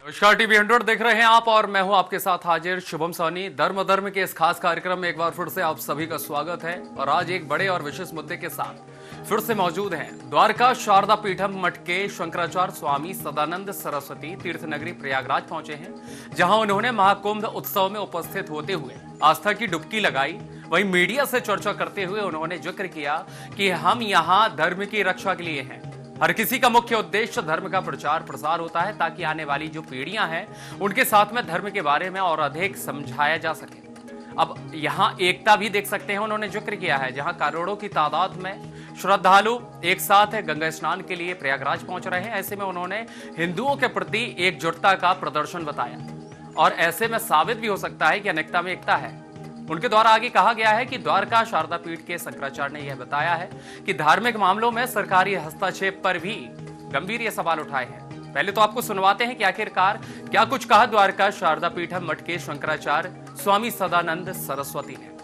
नमस्कार, टीवी 100 देख रहे हैं आप और मैं हूं आपके साथ हाजिर शुभम सोनी। धर्म के इस खास कार्यक्रम में एक बार फिर से आप सभी का स्वागत है और आज एक बड़े और विशेष मुद्दे के साथ फिर से मौजूद हैं द्वारका शारदा पीठम मठ के शंकराचार्य स्वामी सदानंद सरस्वती तीर्थ नगरी प्रयागराज पहुंचे हैं, जहां उन्होंने महाकुंभ उत्सव में उपस्थित होते हुए आस्था की डुबकी लगाई। वहीं मीडिया से चर्चा करते हुए उन्होंने जिक्र किया कि हम यहाँ धर्म की रक्षा के लिए हैं। हर किसी का मुख्य उद्देश्य धर्म का प्रचार प्रसार होता है ताकि आने वाली जो पीढ़ियां हैं उनके साथ में धर्म के बारे में और अधिक समझाया जा सके। अब यहां एकता भी देख सकते हैं, उन्होंने जिक्र किया है, जहां करोड़ों की तादाद में श्रद्धालु एक साथ गंगा स्नान के लिए प्रयागराज पहुंच रहे हैं। ऐसे में उन्होंने हिंदुओं के प्रति एकजुटता का प्रदर्शन बताया और ऐसे में साबित भी हो सकता है कि अनेकता में एकता है। उनके द्वारा आगे कहा गया है कि द्वारका शारदा पीठ के शंकराचार्य ने यह बताया है कि धार्मिक मामलों में सरकारी हस्तक्षेप पर भी गंभीर ये सवाल उठाए हैं। पहले तो आपको सुनवाते हैं कि आखिरकार क्या कुछ कहा द्वारका शारदा पीठम मठ के शंकराचार्य स्वामी सदानंद सरस्वती ने।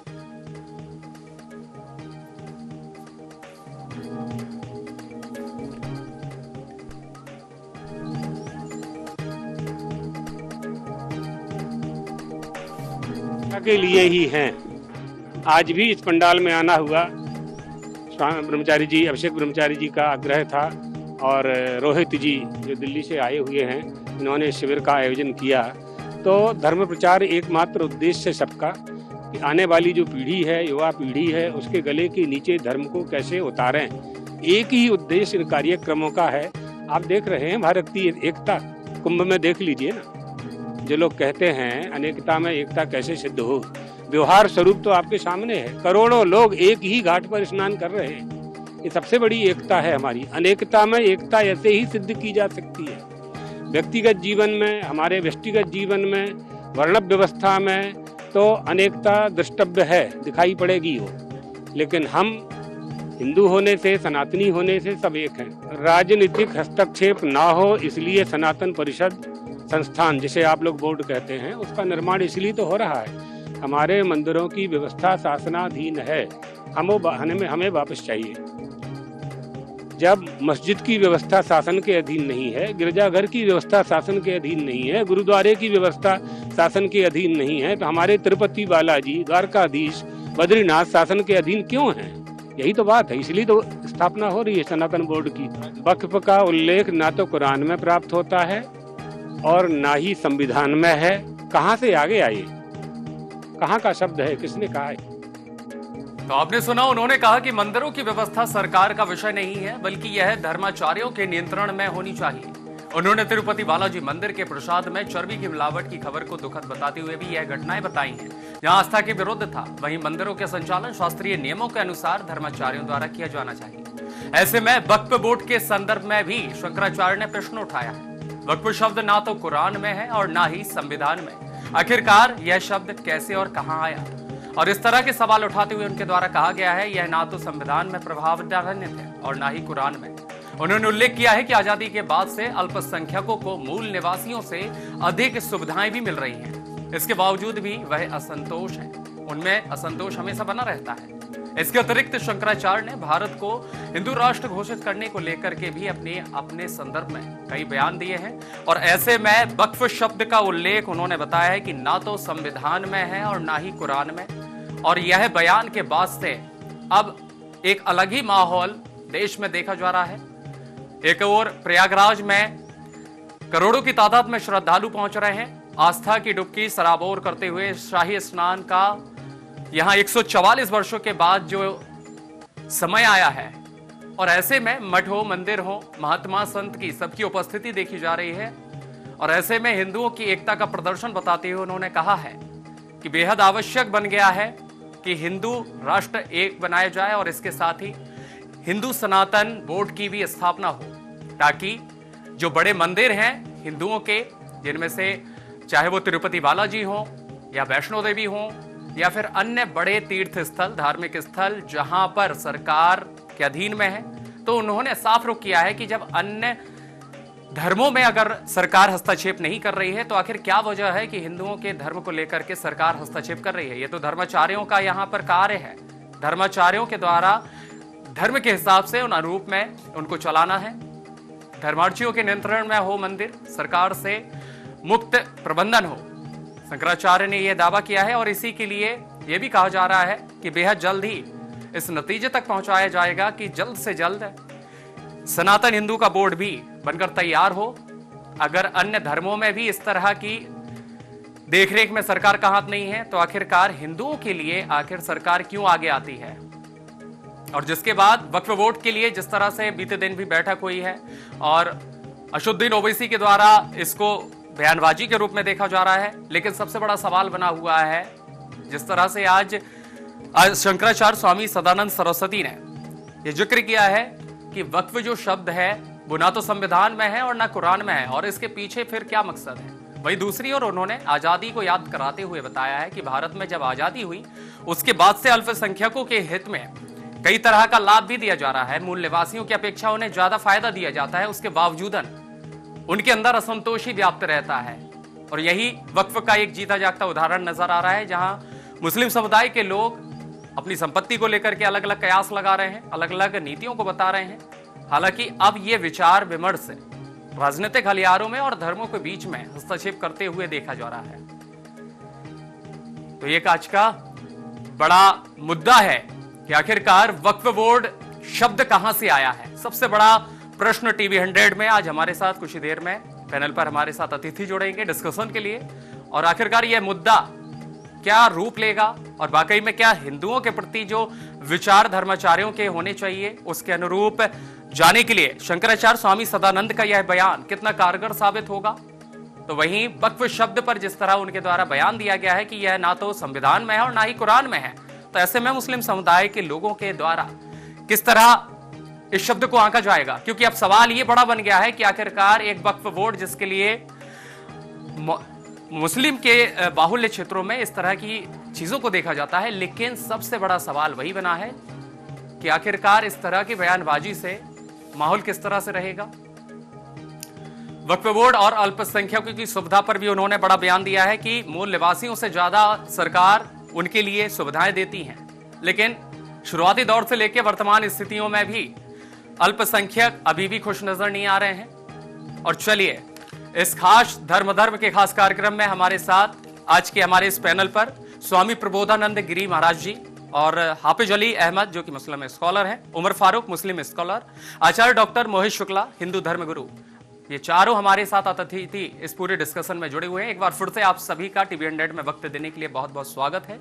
के लिए ही हैं। आज भी इस पंडाल में आना हुआ स्वामी ब्रह्मचारी जी, अभिषेक ब्रह्मचारी जी का आग्रह था और रोहित जी जो दिल्ली से आए हुए हैं, इन्होंने शिविर का आयोजन किया। तो धर्म प्रचार एकमात्र उद्देश्य है सबका कि आने वाली जो पीढ़ी है, युवा पीढ़ी है, उसके गले के नीचे धर्म को कैसे उतारें। एक ही उद्देश्य इन कार्यक्रमों का है। आप देख रहे हैं भारत की एकता, कुंभ में देख लीजिए ना, जो लोग कहते हैं अनेकता में एकता कैसे सिद्ध हो, व्यवहार स्वरूप तो आपके सामने है। करोड़ों लोग एक ही घाट पर स्नान कर रहे हैं। ये सबसे बड़ी एकता है हमारी। अनेकता में एकता ऐसे ही सिद्ध की जा सकती है। व्यक्तिगत जीवन में, हमारे व्यक्तिगत जीवन में, वर्णव व्यवस्था में तो अनेकता द्रष्टव्य है, दिखाई पड़ेगी हो, लेकिन हम हिंदू होने से, सनातनी होने से सब एक हैं। राजनीतिक हस्तक्षेप ना हो, इसलिए सनातन परिषद संस्थान, जिसे आप लोग बोर्ड कहते हैं, उसका निर्माण इसलिए तो हो रहा है। हमारे मंदिरों की व्यवस्था शासनाधीन है, हमें वापस चाहिए। जब मस्जिद की व्यवस्था शासन के अधीन नहीं है, गिरजाघर की व्यवस्था शासन के अधीन नहीं है, गुरुद्वारे की व्यवस्था शासन के अधीन नहीं है, तो हमारे तिरुपति बालाजी, द्वारकाधीश, बद्रीनाथ शासन के अधीन क्यों हैं? यही तो बात है। इसलिए तो स्थापना हो रही है सनातन बोर्ड की। वक्फ का उल्लेख ना तो कुरान में प्राप्त होता है और ना ही संविधान में है। कहां से आगे आए? कहां का शब्द है? किसने कहा है? तो आपने सुना, उन्होंने कहा कि मंदिरों की व्यवस्था सरकार का विषय नहीं है, बल्कि यह धर्माचार्यों के नियंत्रण में होनी चाहिए। उन्होंने तिरुपति बालाजी मंदिर के प्रसाद में चर्बी की मिलावट की खबर को दुखद बताते हुए भी यह घटनाएं बताई हैं जहां आस्था के विरुद्ध था। वहीं मंदिरों के संचालन शास्त्रीय नियमों के अनुसार धर्माचार्यों द्वारा किया जाना चाहिए। ऐसे में वक्फ बोर्ड के संदर्भ में भी शंकराचार्य ने प्रश्न उठाया है। वक्फ शब्द ना तो कुरान में है और ना ही संविधान में। आखिरकार यह शब्द कैसे और कहां आया? और इस तरह के सवाल उठाते हुए उनके द्वारा कहा गया है यह ना तो संविधान में प्रभावान्वित है और ना ही कुरान में। उन्होंने उल्लेख किया है कि आजादी के बाद से अल्पसंख्यकों को मूल निवासियों से अधिक सुविधाएं भी मिल रही हैं। इसके बावजूद भी वह असंतोष है, उनमें असंतोष हमेशा बना रहता है। इसके अतिरिक्त शंकराचार्य ने भारत को हिंदू राष्ट्र घोषित करने को लेकर के भी अपने संदर्भ में कई बयान दिए हैं और ऐसे में वक्फ शब्द का उल्लेख उन्होंने बताया है कि ना तो संविधान में है और ना ही कुरान में। और यह बयान के बाद से अब एक अलग ही माहौल देश में देखा जा रहा है। एक और प्रयागराज में करोड़ों की तादाद में श्रद्धालु पहुंच रहे हैं। आस्था की डुबकी सराबोर करते हुए शाही स्नान का यहां 144 वर्षों के बाद जो समय आया है और ऐसे में मठ हो, मंदिर हो, महात्मा संत की सबकी उपस्थिति देखी जा रही है। और ऐसे में हिंदुओं की एकता का प्रदर्शन बताते हुए उन्होंने कहा है कि बेहद आवश्यक बन गया है कि हिंदू राष्ट्र एक बनाया जाए और इसके साथ ही हिंदू सनातन बोर्ड की भी स्थापना हो, ताकि जो बड़े मंदिर हैं हिंदुओं के, जिनमें से चाहे वो तिरुपति बालाजी हो या वैष्णो देवी हो या फिर अन्य बड़े तीर्थ स्थल, धार्मिक स्थल जहां पर सरकार के अधीन में है, तो उन्होंने साफ रुख किया है कि जब अन्य धर्मों में अगर सरकार हस्तक्षेप नहीं कर रही है तो आखिर क्या वजह है कि हिंदुओं के धर्म को लेकर के सरकार हस्तक्षेप कर रही है? ये तो धर्माचार्यों का यहाँ पर कार्य है। धर्माचार्यों के द्वारा धर्म के हिसाब से उन अनुरूप में उनको चलाना है। धर्मार्थियों के नियंत्रण में हो मंदिर, सरकार से मुक्त प्रबंधन हो। शंकराचार्य ने यह दावा किया है और इसी के लिए यह भी कहा जा रहा है कि बेहद जल्द ही इस नतीजे तक पहुंचाया जाएगा कि जल्द से जल्द सनातन हिंदू का बोर्ड भी बनकर तैयार हो। अगर अन्य धर्मों में भी इस तरह की देखरेख में सरकार का हाथ नहीं है तो आखिरकार हिंदुओं के लिए आखिर सरकार क्यों आगे आती है। और जिसके बाद वक्फ बोर्ड के लिए जिस तरह से बीते दिन भी बैठक हुई है और असदुद्दीन ओवैसी के द्वारा इसको बयानबाजी के रूप में देखा जा रहा है, लेकिन सबसे बड़ा सवाल बना हुआ है जिस तरह से आज शंकराचार्य स्वामी सदानंद सरस्वती ने यह जिक्र किया है कि वक्फ जो शब्द है वो ना तो संविधान में है और ना कुरान में है, और इसके पीछे फिर क्या मकसद है। वहीं दूसरी ओर उन्होंने आजादी को याद कराते हुए बताया है कि भारत में जब आजादी हुई उसके बाद से अल्पसंख्यकों के हित में कई तरह का लाभ भी दिया जा रहा है। मूल निवासियों की अपेक्षा उन्हें ज्यादा फायदा दिया जाता है, उसके बावजूदन उनके अंदर असंतोष ही व्याप्त रहता है। और यही वक्फ का एक जीता जागता उदाहरण नजर आ रहा है, जहां मुस्लिम समुदाय के लोग अपनी संपत्ति को लेकर के अलग अलग कयास लगा रहे हैं, अलग अलग नीतियों को बता रहे हैं। हालांकि अब ये विचार विमर्श राजनीतिक गलियारों में और धर्मों के बीच में हस्तक्षेप करते हुए देखा जा रहा है। तो ये आज का बड़ा मुद्दा है कि आखिरकार वक्फ बोर्ड शब्द कहां से आया है। सबसे बड़ा प्रश्न टीवी 100 में आज हमारे साथ कुछ ही देर में पैनल पर हमारे साथ अतिथि जुड़ेंगे डिस्कशन के लिए, और आखिरकार यह मुद्दा क्या रूप लेगा और वाकई में क्या हिंदुओं के प्रति जो विचार धर्माचार्यों के होने चाहिए उसके अनुरूप जाने के लिए शंकराचार्य स्वामी सदानंद का यह बयान कितना कारगर साबित होगा। तो वहीं वक्फ शब्द पर जिस तरह उनके द्वारा बयान दिया गया है कि यह ना तो संविधान में है और ना ही कुरान में है, तो ऐसे में मुस्लिम समुदाय के लोगों के द्वारा किस तरह इस शब्द को आंका जाएगा। क्योंकि अब सवाल यह बड़ा बन गया है कि आखिरकार एक वक्फ बोर्ड जिसके लिए मुस्लिम के बाहुल्य क्षेत्रों में इस तरह की चीजों को देखा जाता है, लेकिन सबसे बड़ा सवाल वही बना है कि आखिरकार इस तरह की बयानबाजी से माहौल किस तरह से रहेगा। वक्फ बोर्ड और अल्पसंख्यकों की सुविधा पर भी उन्होंने बड़ा बयान दिया है कि मूल निवासियों से ज्यादा सरकार उनके लिए सुविधाएं देती है, लेकिन शुरुआती दौर से लेकर वर्तमान स्थितियों में भी अल्पसंख्यक अभी भी खुश नजर नहीं आ रहे हैं। और चलिए इस खास धर्म के खास कार्यक्रम में हमारे साथ आज के हमारे इस पैनल पर स्वामी प्रबोधानंद गिरी महाराज जी और हाफिज अली अहमद जो कि मुस्लिम स्कॉलर हैं, उमर फारूक मुस्लिम स्कॉलर, आचार्य डॉक्टर मोहित शुक्ला हिंदू धर्म गुरु, ये चारों हमारे साथ अतिथि इस पूरे डिस्कशन में जुड़े हुए हैं। एक बार फिर से आप सभी का टीवी 100 में वक्त देने के लिए बहुत बहुत स्वागत है।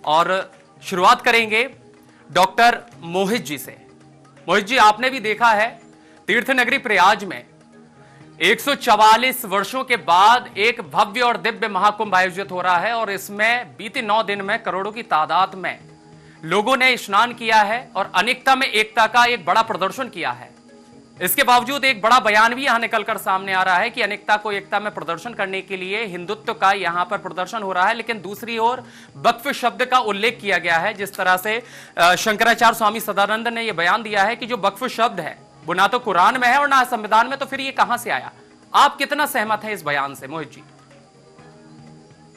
और शुरुआत करेंगे डॉक्टर मोहित जी से। मोहित जी, आपने भी देखा है तीर्थ नगरी प्रयाग में 144 वर्षों के बाद एक भव्य और दिव्य महाकुंभ आयोजित हो रहा है, और इसमें बीते 9 दिन में करोड़ों की तादाद में लोगों ने स्नान किया है और अनेकता में एकता का एक बड़ा प्रदर्शन किया है। इसके बावजूद एक बड़ा बयान भी यहां निकलकर सामने आ रहा है कि अनेकता को एकता में प्रदर्शन करने के लिए हिंदुत्व का यहां पर प्रदर्शन हो रहा है, लेकिन दूसरी ओर वक्फ शब्द का उल्लेख किया गया है। जिस तरह से शंकराचार्य स्वामी सदानंद ने यह बयान दिया है कि जो वक्फ शब्द है वो ना तो कुरान में है और ना संविधान में, तो फिर ये कहां से आया। आप कितना सहमत हैं इस बयान से मोहित जी?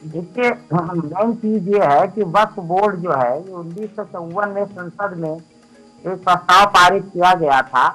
देखिए, मेन चीज ये है कि वक्फ बोर्ड जो है 1954 में संसद में एक प्रस्ताव पारित किया गया था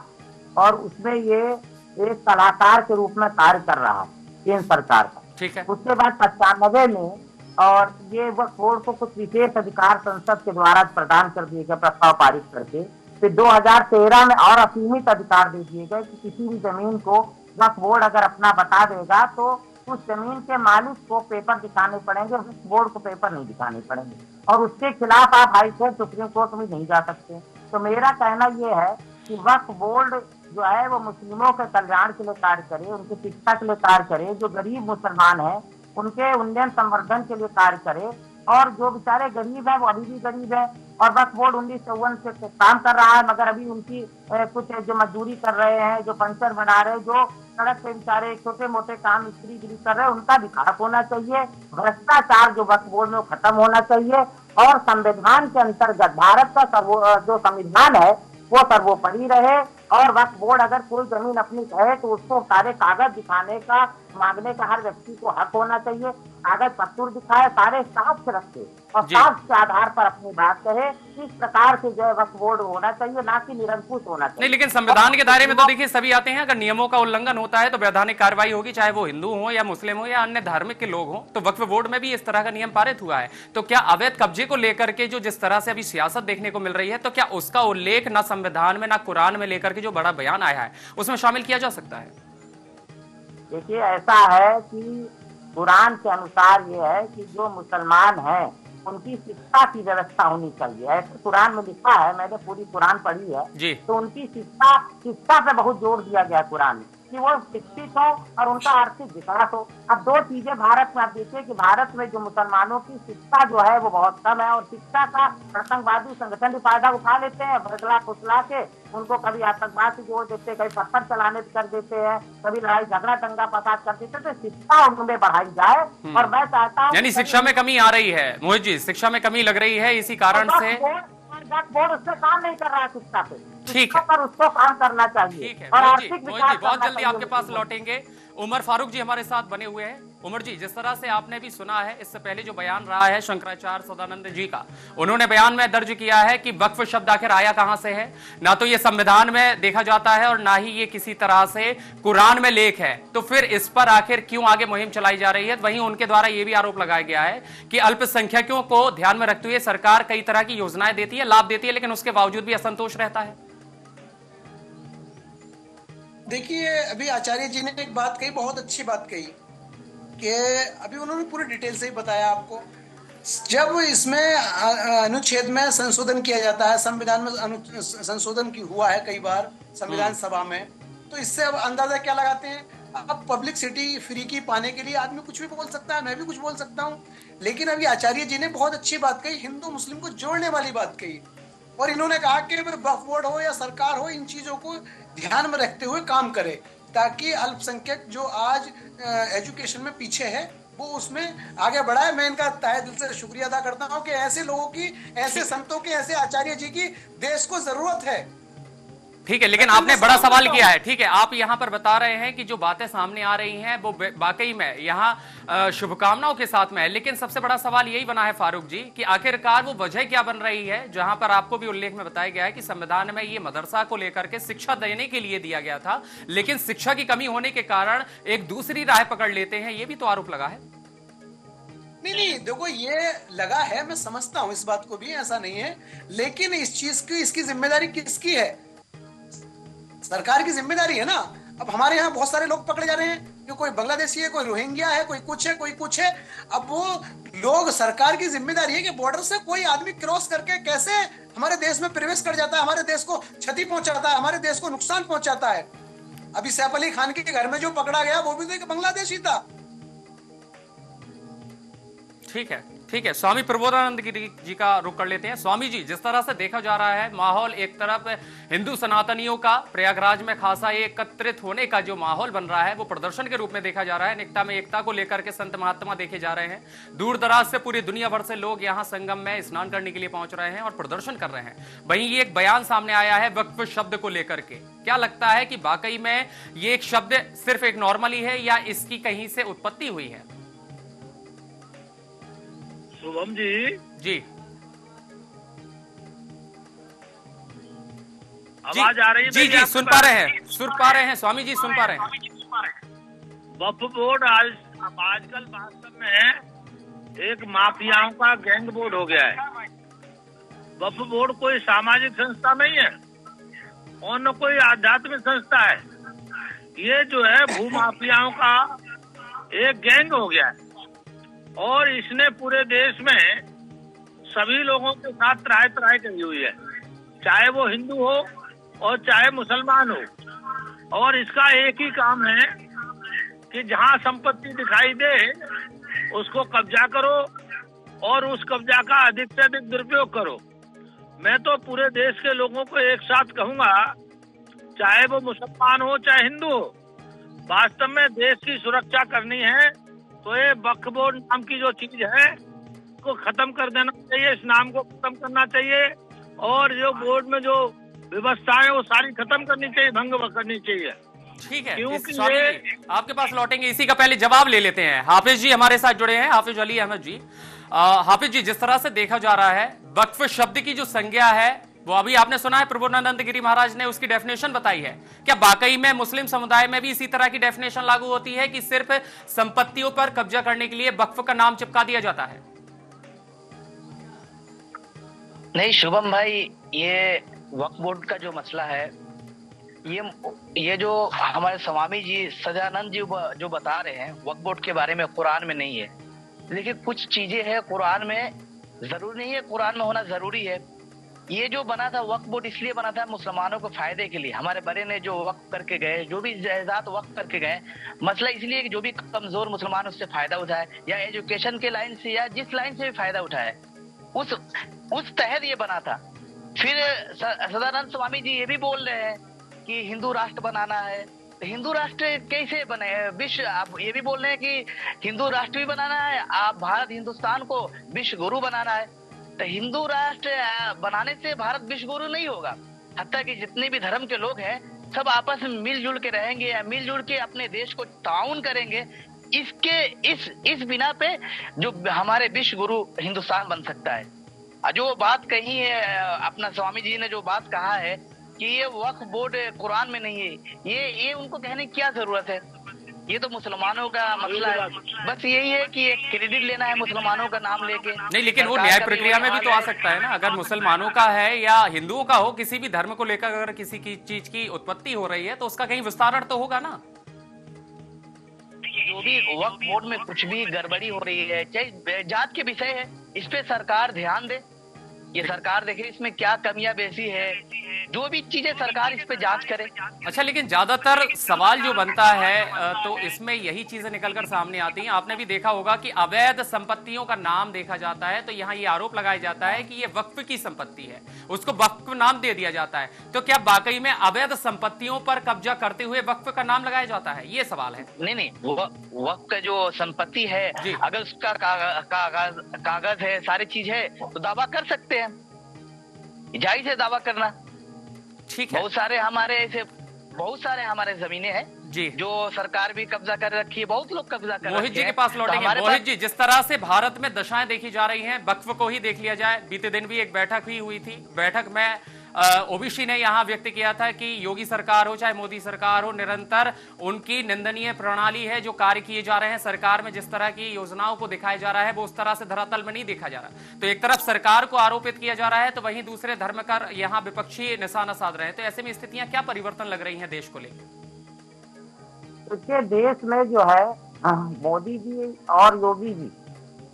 और उसमें ये एक सलाहकार के रूप में कार्य कर रहा है केंद्र सरकार का। ठीक है। उसके बाद 95 में और ये वक्फ बोर्ड को कुछ विशेष अधिकार संसद के द्वारा प्रदान कर दिए गए प्रस्ताव पारित करके। फिर 2013 में और असीमित अधिकार दे दिए गए कि किसी भी जमीन को वक्फ बोर्ड अगर अपना बता देगा तो उस जमीन के मालिक को पेपर दिखाने पड़ेंगे, वक्फ बोर्ड को पेपर नहीं दिखाने पड़ेंगे, और उसके खिलाफ आप हाई कोर्ट सुप्रीम कोर्ट में नहीं जा सकते। तो मेरा कहना यह है कि वक्फ बोर्ड जो है वो मुस्लिमों के कल्याण के लिए कार्य करे, उनकी शिक्षा के लिए कार्य करे, जो गरीब मुसलमान है उनके उन्नयन संवर्धन के लिए कार्य करे, और जो बेचारे गरीब हैं वो अभी भी गरीब है। और वक्फ बोर्ड 1954 से काम कर रहा है, मगर अभी उनकी कुछ जो मजदूरी कर रहे हैं, जो पंचर बना रहे, जो सड़क पे बेचारे छोटे मोटे काम मिस्त्री कर रहे हैं, उनका विकास होना चाहिए। भ्रष्टाचार जो वक्फ बोर्ड में खत्म होना चाहिए, और संविधान के अंतर्गत भारत का जो संविधान है वो सर्वोपरि रहे। और वक्फ बोर्ड अगर कोई जमीन अपनी कहे तो उसको सारे कागज दिखाने का, मांगने का हर व्यक्ति को हक होना चाहिए। कागज पत्थर दिखाए, सारे साक्ष्य रखे और जी। साक्ष्य के आधार पर अपनी बात कहे। इस प्रकार से जो है वक्फ बोर्ड होना चाहिए, ना कि निरंकुश होना चाहिए। नहीं, लेकिन संविधान के दायरे में तो देखिए सभी आते हैं। अगर नियमों का उल्लंघन होता है तो वैधानिक कार्रवाई होगी, चाहे वो हिंदू हो या मुस्लिम हो या अन्य धार्मिक के लोग हो। तो वक्फ बोर्ड में भी इस तरह का नियम पारित हुआ है। तो क्या अवैध कब्जे को लेकर के जो जिस तरह से अभी सियासत देखने को मिल रही है, तो क्या उसका उल्लेख ना संविधान में ना कुरान में लेकर के जो बड़ा बयान आया है उसमें शामिल किया जा सकता है? देखिए, ऐसा है कि कुरान के अनुसार ये है कि जो मुसलमान हैं उनकी शिक्षा की व्यवस्था होनी चाहिए। ऐसे कुरान में लिखा है, मैंने पूरी कुरान पढ़ी है जी। तो उनकी शिक्षा पे बहुत जोर दिया गया है कुरान में, कि वो शिक्षित हो और उनका आर्थिक विकास हो। अब दो चीजें भारत में आप देखिए कि भारत में जो मुसलमानों की शिक्षा जो है वो बहुत कम है, और शिक्षा का आतंकवादी संगठन भी फायदा उठा लेते हैं, बदला फुसला के उनको कभी आतंकवाद से जोड़ देते हैं, कभी पत्थर चलाने कर देते हैं, कभी लड़ाई झगड़ा दंगा फसाद कर देते हैं। तो शिक्षा उनमें बढ़ाई जाए, और मैं चाहता हूँ यानी शिक्षा में कमी आ रही है मोहित जी, शिक्षा में कमी लग रही है, इसी कारण से बोर्ड उससे काम नहीं कर रहा है शिक्षा पे। ठीक है, पर उसको काम करना चाहिए। ठीक है और मोहित जी, आर्थिक मोहित विकास जी बहुत करना जल्दी चाहिए। आपके पास लौटेंगे। उमर फारूक जी हमारे साथ बने हुए हैं। उमर जी, जिस तरह से आपने भी सुना है, इससे पहले जो बयान रहा है शंकराचार्य सदानंद जी का, उन्होंने बयान में दर्ज किया है कि वक्फ शब्द आखिर आया कहां से है। ना तो ये संविधान में देखा जाता है और ना ही ये किसी तरह से कुरान में लेख है। तो फिर इस पर आखिर क्यों आगे मुहिम चलाई जा रही है? वहीं उनके द्वारा यह भी आरोप लगाया गया है कि अल्पसंख्यकों को ध्यान में रखते हुए सरकार कई तरह की योजनाएं देती है, लाभ देती है, लेकिन उसके बावजूद भी असंतोष रहता है। देखिए, अभी आचार्य जी ने एक बात कही, बहुत अच्छी बात कही, कि अभी उन्होंने पूरी डिटेल से ही बताया आपको। जब इसमें अनुच्छेद में संशोधन किया जाता है, संविधान में संशोधन की हुआ है कई बार संविधान सभा में, तो इससे अब अंदाजा क्या लगाते हैं, अब पब्लिसिटी फ्री की पाने के लिए आदमी कुछ भी बोल सकता है, मैं भी कुछ बोल सकता हूँ। लेकिन अभी आचार्य जी ने बहुत अच्छी बात कही, हिंदू मुस्लिम को जोड़ने वाली बात कही, और इन्होंने कहा कि वक्फ बोर्ड हो या सरकार हो, इन चीजों को ध्यान में रखते हुए काम करे, ताकि अल्पसंख्यक जो आज एजुकेशन में पीछे है वो उसमें आगे बढ़ाए। मैं इनका तहे दिल से शुक्रिया अदा करता हूं कि ऐसे लोगों की, ऐसे संतों की, ऐसे आचार्य जी की देश को जरूरत है। ठीक है, लेकिन आपने बड़ा सवाल किया है। ठीक है, आप यहां पर बता रहे हैं कि जो बातें सामने आ रही हैं वो वाकई में यहां शुभकामनाओं के साथ में है, लेकिन सबसे बड़ा सवाल यही बना है फारूक जी कि आखिरकार वो वजह क्या बन रही है, जहां पर आपको भी उल्लेख में बताया गया है कि संविधान में ये मदरसा को लेकर के शिक्षा देने के लिए दिया गया था, लेकिन शिक्षा की कमी होने के कारण एक दूसरी राह पकड़ लेते हैं, ये भी तो आरोप लगा है। नहीं, देखो, ये लगा है, मैं समझता हूं इस बात को भी, ऐसा नहीं है, लेकिन इस चीज की, इसकी जिम्मेदारी किसकी है? सरकार की जिम्मेदारी है ना। अब हमारे यहाँ बहुत सारे लोग पकड़े जा रहे हैं कि कोई बांग्लादेशी है, कोई रोहिंग्या है, कोई कुछ है, कोई कुछ है। अब वो लोग, सरकार की जिम्मेदारी है कि बॉर्डर से कोई आदमी क्रॉस करके कैसे हमारे देश में प्रवेश कर जाता है, हमारे देश को क्षति पहुंचाता है, हमारे देश को नुकसान पहुंचाता है। अभी सैफ अली खान के घर में जो पकड़ा गया वो भी तो एक बांग्लादेशी था। ठीक है, ठीक है, स्वामी प्रबोधानंद गिरी जी का रुख कर लेते हैं। स्वामी जी, जिस तरह से देखा जा रहा है माहौल, एक तरफ हिंदू सनातनियों का प्रयागराज में खासा एकत्रित होने का जो माहौल बन रहा है वो प्रदर्शन के रूप में देखा जा रहा है। अनेकता में एकता को लेकर के संत महात्मा देखे जा रहे हैं। दूर दराज से पूरी दुनिया भर से लोग यहाँ संगम में स्नान करने के लिए पहुंच रहे हैं और प्रदर्शन कर रहे हैं। वहीं ये एक बयान सामने आया है वक्फ शब्द को लेकर के। क्या लगता है कि वाकई में ये एक शब्द सिर्फ एक नॉर्मली है या इसकी कहीं से उत्पत्ति हुई है? शुभम जी, जी आवाज आ रही है? जी जी, सुन पा रहे हैं स्वामी जी, सुन पा रहे हैं। वक्फ बोर्ड आजकल वास्तव में एक माफियाओं का गैंग बोर्ड हो गया है। वक्फ बोर्ड कोई सामाजिक संस्था नहीं है और न कोई आध्यात्मिक संस्था है। ये जो है भूमाफियाओं का एक गैंग हो गया है और इसने पूरे देश में सभी लोगों के साथ त्राही त्राही करी हुई है, चाहे वो हिंदू हो और चाहे मुसलमान हो। और इसका एक ही काम है कि जहां संपत्ति दिखाई दे उसको कब्जा करो और उस कब्जा का अधिक से अधिक दुरुपयोग करो। मैं तो पूरे देश के लोगों को एक साथ कहूंगा, चाहे वो मुसलमान हो चाहे हिंदू हो, वास्तव में देश की सुरक्षा करनी है तो ये वक्फ बोर्ड नाम की जो चीज है उसको खत्म कर देना चाहिए, इस नाम को खत्म करना चाहिए और जो बोर्ड में जो व्यवस्था है वो सारी खत्म करनी चाहिए, भंग करनी चाहिए। ठीक है, क्योंकि स्वामी ये जी आपके पास लौटेंगे, इसी का पहले जवाब ले लेते हैं। हाफिज जी हमारे साथ जुड़े हैं, हाफिज अली अहमद जी। हाफिज जी, जिस तरह से देखा जा रहा है, वक्फ शब्द की जो संज्ञा है वो अभी आपने सुना है प्रबोधानंद गिरी महाराज ने उसकी डेफिनेशन बताई है। क्या वाकई में मुस्लिम समुदाय में भी इसी तरह की डेफिनेशन लागू होती है कि सिर्फ संपत्तियों पर कब्जा करने के लिए वक्फ का नाम चिपका दिया जाता है? नहीं शुभम भाई, ये वक्फ बोर्ड का जो मसला है, ये जो हमारे स्वामी जी सदानंद जी जो बता रहे हैं वक्फ बोर्ड के बारे में, कुरान में नहीं है। लेकिन कुछ चीजें हैं कुरान में, जरूरी नहीं है कुरान में होना जरूरी है। ये जो बना था वक्फ बोर्ड इसलिए बना था मुसलमानों के फायदे के लिए। हमारे बड़े ने जो वक्फ करके गए, जो भी जायदाद वक्फ करके गए, मसला इसलिए कि जो भी कमजोर मुसलमान उससे फायदा उठाए, या एजुकेशन के लाइन से या जिस लाइन से भी फायदा उठाए, उस तहत ये बना था। फिर सदानंद स्वामी जी ये भी बोल रहे हैं कि हिंदू राष्ट्र बनाना है, तो हिंदू राष्ट्र कैसे बने? विश्व, आप ये भी बोल रहे हैं कि हिंदू राष्ट्र भी बनाना है, आप भारत हिंदुस्तान को विश्व गुरु बनाना है। तो हिंदू राष्ट्र बनाने से भारत विश्व गुरु नहीं होगा। हत्या कि जितने भी धर्म के लोग हैं सब आपस में मिलजुल के रहेंगे, या मिलजुल के अपने देश को ताउन करेंगे। इस बिना पे जो हमारे विश्व गुरु हिंदुस्तान बन सकता है। जो बात कही है अपना स्वामी जी ने, जो बात कहा है कि ये वक्फ बोर्ड कुरान में नहीं है, ये उनको कहने की क्या जरूरत है? ये तो मुसलमानों का मसला है। बस यही है कि एक क्रेडिट लेना है मुसलमानों का नाम लेके। नहीं, लेकिन वो न्याय प्रक्रिया में भी तो आ सकता है ना। अगर मुसलमानों का है या हिंदुओं का हो, किसी भी धर्म को लेकर अगर किसी की चीज की उत्पत्ति हो रही है तो उसका कहीं विस्तारण तो होगा ना। जो भी वक्फ बोर्ड में कुछ भी गड़बड़ी हो रही है, चाहे जात के विषय है, इस पे सरकार ध्यान दे। ये सरकार देखे इसमें क्या कमियां बेसी है, जो भी चीजें सरकार इस पे जांच करे। अच्छा, लेकिन ज्यादातर सवाल जो बनता है तो इसमें यही चीजें निकलकर सामने आती हैं। आपने भी देखा होगा कि अवैध संपत्तियों का नाम देखा जाता है तो यहाँ ये आरोप लगाया जाता है कि ये वक्फ की संपत्ति है, उसको वक्फ नाम दे दिया जाता है। तो क्या वाकई में अवैध संपत्तियों पर कब्जा करते हुए वक्फ का नाम लगाया जाता है? ये सवाल है। नहीं, वक्फ का जो संपत्ति है, अगर उसका कागज है, सारी चीज है, तो दावा कर सकते हैं। जायज है दावा करना। ठीक है, बहुत सारे हमारे जमीनें हैं जी, जो सरकार भी कब्जा कर रखी है, बहुत लोग कब्जा कर रखे हैं। मोहित जी के पास लौटेंगे। मोहित जी, जिस तरह से भारत में दशाएं देखी जा रही हैं, वक्फ को ही देख लिया जाए। बीते दिन भी एक बैठक हुई थी। बैठक में ओबीसी ने यहां व्यक्त किया था कि योगी सरकार हो चाहे मोदी सरकार हो, निरंतर उनकी निंदनीय प्रणाली है जो कार्य किए जा रहे हैं। सरकार में जिस तरह की योजनाओं को दिखाया जा रहा है वो उस तरह से धरातल में नहीं देखा जा रहा। तो एक तरफ सरकार को आरोपित किया जा रहा है तो वहीं दूसरे धर्मकर यहां विपक्षी निशाना साध रहे हैं। तो ऐसे में स्थितियां क्या परिवर्तन लग रही हैं देश को लेकर? देखिए, देश में जो है मोदी जी और योगी जी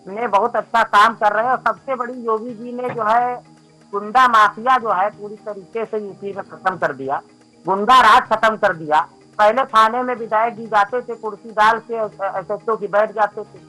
ने बहुत अच्छा काम कर रहे हैं। और सबसे बड़ी, योगी जी ने जो है गुंडा माफिया जो है पूरी तरीके से यूपी में खत्म कर दिया, गुंडा राज खत्म कर दिया। पहले थाने में विधायक जी जाते थे, कुर्सी डाल के एसएचओ की बैठ जाते थे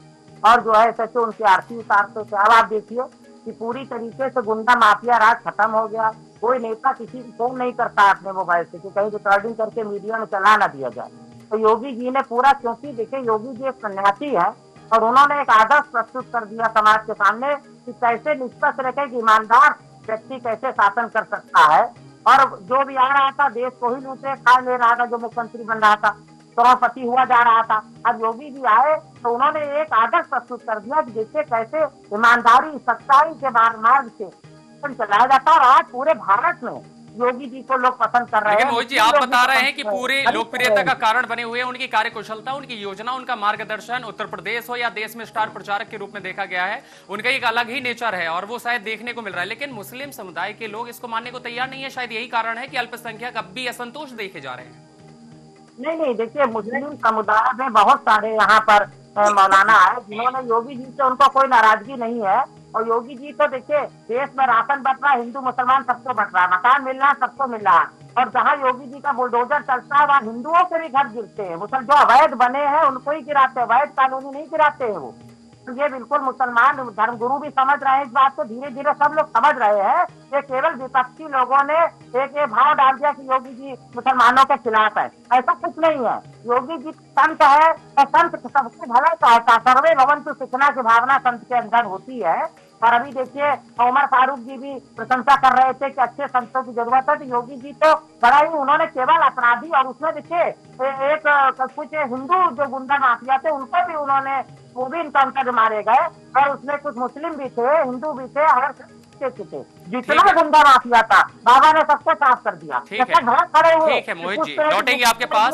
और जो है एसएचओ उनकी आरती उतारते थे। अब आप देखिए कि पूरी तरीके से गुंडा माफिया राज खत्म हो गया। कोई नेता किसी को फोन नहीं करता अपने मोबाइल से कि कहीं रिकॉर्डिंग करके मीडिया में चला ना दिया जाए। तो योगी जी ने पूरा, क्योंकि देखिए योगी जी एक सन्यासी है और उन्होंने एक आदर्श प्रस्तुत कर दिया समाज के सामने कि कैसे निष्पक्ष रखे कि ईमानदार व्यक्ति कैसे शासन कर सकता है। और जो भी आ रहा था देश को ही लूटे खा ले रहा था, जो मुख्यमंत्री बन रहा था, करोड़पति हुआ जा रहा था। अब योगी जी आए तो उन्होंने एक आदर्श प्रस्तुत कर दिया कि जैसे कैसे ईमानदारी सच्चाई के मार्ग से चलाया जाता है। और आज पूरे भारत में योगी जी को लोग पसंद कर रहे हैं। लेकिन मोहित जी, आप बता रहे हैं कि पूरे लोकप्रियता का कारण बने हुए उनकी कार्यकुशलता, उनकी योजना, उनका मार्गदर्शन। उत्तर प्रदेश हो या देश में स्टार प्रचारक के रूप में देखा गया है, उनका एक अलग ही नेचर है और वो शायद देखने को मिल रहा है। लेकिन मुस्लिम समुदाय के लोग इसको मानने को तैयार नहीं है। शायद यही कारण है कि अल्पसंख्यक अब भी असंतोष देखे जा रहे हैं। नहीं, देखिए मुस्लिम समुदाय में बहुत सारे यहाँ पर मौलाना है जिन्होंने योगी जी से, उनको कोई नाराजगी नहीं है। और योगी जी तो देखिए देश में राशन बंट रहा है, हिंदू मुसलमान सबको बंट रहा है, मकान मिल रहा है सबको मिल रहा है। और जहाँ योगी जी का बुलडोजर चलता है वहाँ हिंदुओं के भी घर गिरते हैं। मुसल जो अवैध बने हैं उनको ही गिराते हैं, अवैध कानूनी नहीं गिराते हैं वो। तो ये बिल्कुल मुसलमान धर्मगुरु भी समझ रहे हैं इस बात को, धीरे धीरे सब लोग समझ रहे हैं। ये केवल विपक्षी लोगों ने एक ये भाव डाल दिया कि योगी जी मुसलमानों के खिलाफ है। ऐसा कुछ नहीं है। योगी जी संत है और संत सबसे भला चाहता, सर्वे भवन्तु सुखिनः की भावना संत के अंदर होती है। और अभी देखिए उमर फारूक जी भी प्रशंसा कर रहे थे कि अच्छे संतों की जरूरत है, तो योगी जी तो बड़ा ही उन्होंने केवल अपराधी, और उसमें देखिए एक कुछ हिंदू जो गुंडा माफिया थे उनको भी उन्होंने, वो भी इनकाउंटर मारे गए, और उसमें कुछ मुस्लिम भी थे, हिंदू भी थे, और जितना गुंडा माफिया था बाबा ने सबको साफ कर दिया। ठीक है मोहित जी, लौटेंगे आपके पास।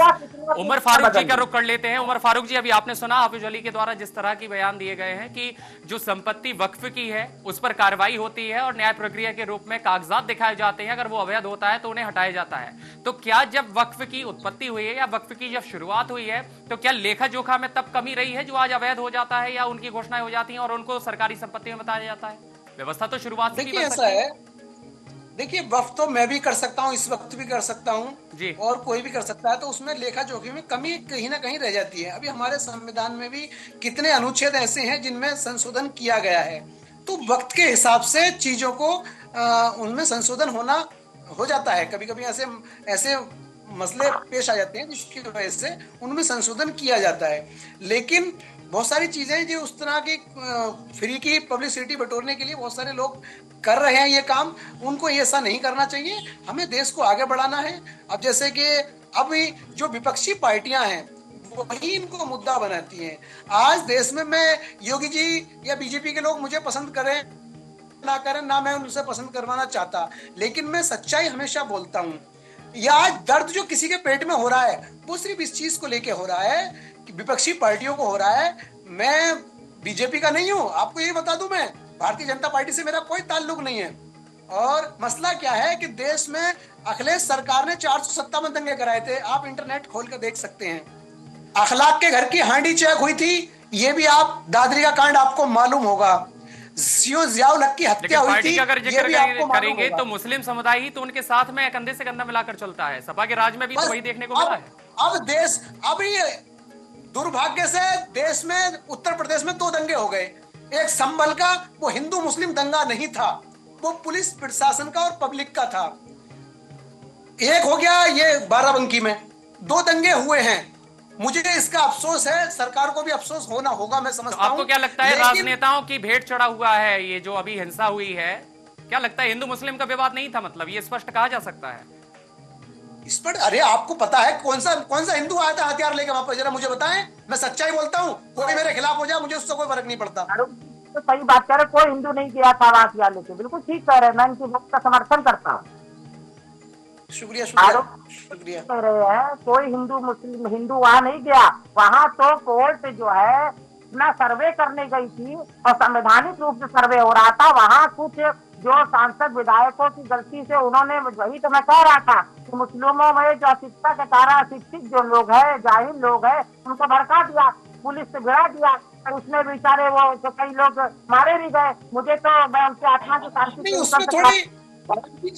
उमर फारूक जी का रुख कर लेते हैं। उमर फारूक जी, अभी आपने सुना हाफिज अली के द्वारा जिस तरह की बयान दिए गए हैं कि जो संपत्ति वक्फ की है उस पर कार्रवाई होती है और न्याय प्रक्रिया के रूप में कागजात दिखाए जाते हैं, अगर वो अवैध होता है तो उन्हें हटाया जाता है। तो क्या जब वक्फ की उत्पत्ति हुई है या वक्फ की जब शुरुआत हुई है तो क्या लेखा जोखा में तब कमी रही है जो आज अवैध हो जाता है, या उनकी घोषणाएं हो जाती हैं और उनको सरकारी संपत्ति में बताया जाता है? व्यवस्था तो शुरुआत से देखिए ऐसा है, देखिए वक्फ तो मैं भी कर सकता हूँ, इस वक्त भी कर सकता हूँ और कोई भी कर सकता है, तो उसमें लेखा जोखिम में कमी कहीं ना कहीं रह जाती है। अभी हमारे संविधान में भी कितने अनुच्छेद ऐसे हैं जिनमें संशोधन किया गया है, तो वक्त के हिसाब से चीजों को उनमें संशोधन होना हो जाता है। कभी कभी ऐसे ऐसे मसले पेश आ जाते हैं जिसकी वजह से उनमें संशोधन किया जाता है, लेकिन बहुत सारी चीजें जो उस तरह की फ्री की पब्लिसिटी बटोरने के लिए बहुत सारे लोग कर रहे हैं ये काम, उनको ऐसा नहीं करना चाहिए। हमें देश को आगे बढ़ाना है। अब जैसे कि अभी जो विपक्षी पार्टियां हैं वही इनको मुद्दा बनाती हैं। आज देश में, मैं योगी जी या बीजेपी के लोग मुझे पसंद करें ना करें, ना मैं उनसे पसंद करवाना चाहता, लेकिन मैं सच्चाई हमेशा बोलता हूँ। या आज दर्द जो किसी के पेट में हो रहा है वो सिर्फ इस चीज को लेके हो रहा है कि विपक्षी पार्टियों को हो रहा है। मैं बीजेपी का नहीं हूं, आपको ये बता दूं, मैं भारतीय जनता पार्टी से मेरा कोई ताल्लुक नहीं है। और मसला क्या है कि देश में अखिलेश सरकार ने 457 दंगे कराए थे, आप इंटरनेट खोल कर देख सकते हैं। अखलाक के घर की हांडी चेक हुई थी, ये भी आप, दादरी का कांड आपको मालूम होगा। जियाउल हक की हत्या हुई थी, अगर जिक्र करेंगे तो मुस्लिम समुदाय ही तो उनके साथ में कंधे से कंधा मिलाकर चलता है। सपा के राज में भी तो वही देखने को मिला है। अब देश, अभी दुर्भाग्य से देश में उत्तर प्रदेश में 2 दंगे हो गए। एक संभल का, वो हिंदू मुस्लिम दंगा नहीं था, वो पुलिस प्रशासन का और पब्लिक का था। एक हो गया ये बाराबंकी में, 2 दंगे हुए हैं। मुझे इसका अफसोस है, सरकार को भी अफसोस होना होगा, मैं समझता हूं। आपको क्या लगता है राजनेताओं की भेंट चढ़ा हुआ है ये जो अभी हिंसा हुई है? क्या लगता है हिंदू मुस्लिम का विवाद नहीं था, मतलब ये स्पष्ट कहा जा सकता है इस पर? अरे आपको पता है कौन सा हिंदू आया था हथियार लेकर वहां पर? जरा मुझे बताएं, मैं सच्चाई बोलता हूँ, कोई मेरे खिलाफ हो जाए मुझे उससे कोई फर्क नहीं पड़ता। तो सही बात कह रहे, कोई हिंदू नहीं गया था हथियार लेके, बिल्कुल ठीक कह रहे हैं, मैं इनकी बात का समर्थन करता हूँ। शुक्रिया शुक्रिया। कह रहे हैं कोई हिंदू मुस्लिम, हिंदू वहाँ नहीं गया, वहाँ तो कोर्ट जो है अपना सर्वे करने गई थी और संवैधानिक रूप से सर्वे हो रहा था। वहाँ कुछ जो सांसद विधायकों की गलती से उन्होंने, वही तो मैं कह रहा था कि मुस्लिमों में जो अशिक्षा के कारण अशिक्षित जो लोग है, जाहिल लोग है, उनको भड़का दिया, पुलिस से गिरा दिया, और उसमें बेचारे वो तो कई लोग मारे भी गए। मुझे तो मैं उनकी आत्मा की शांति,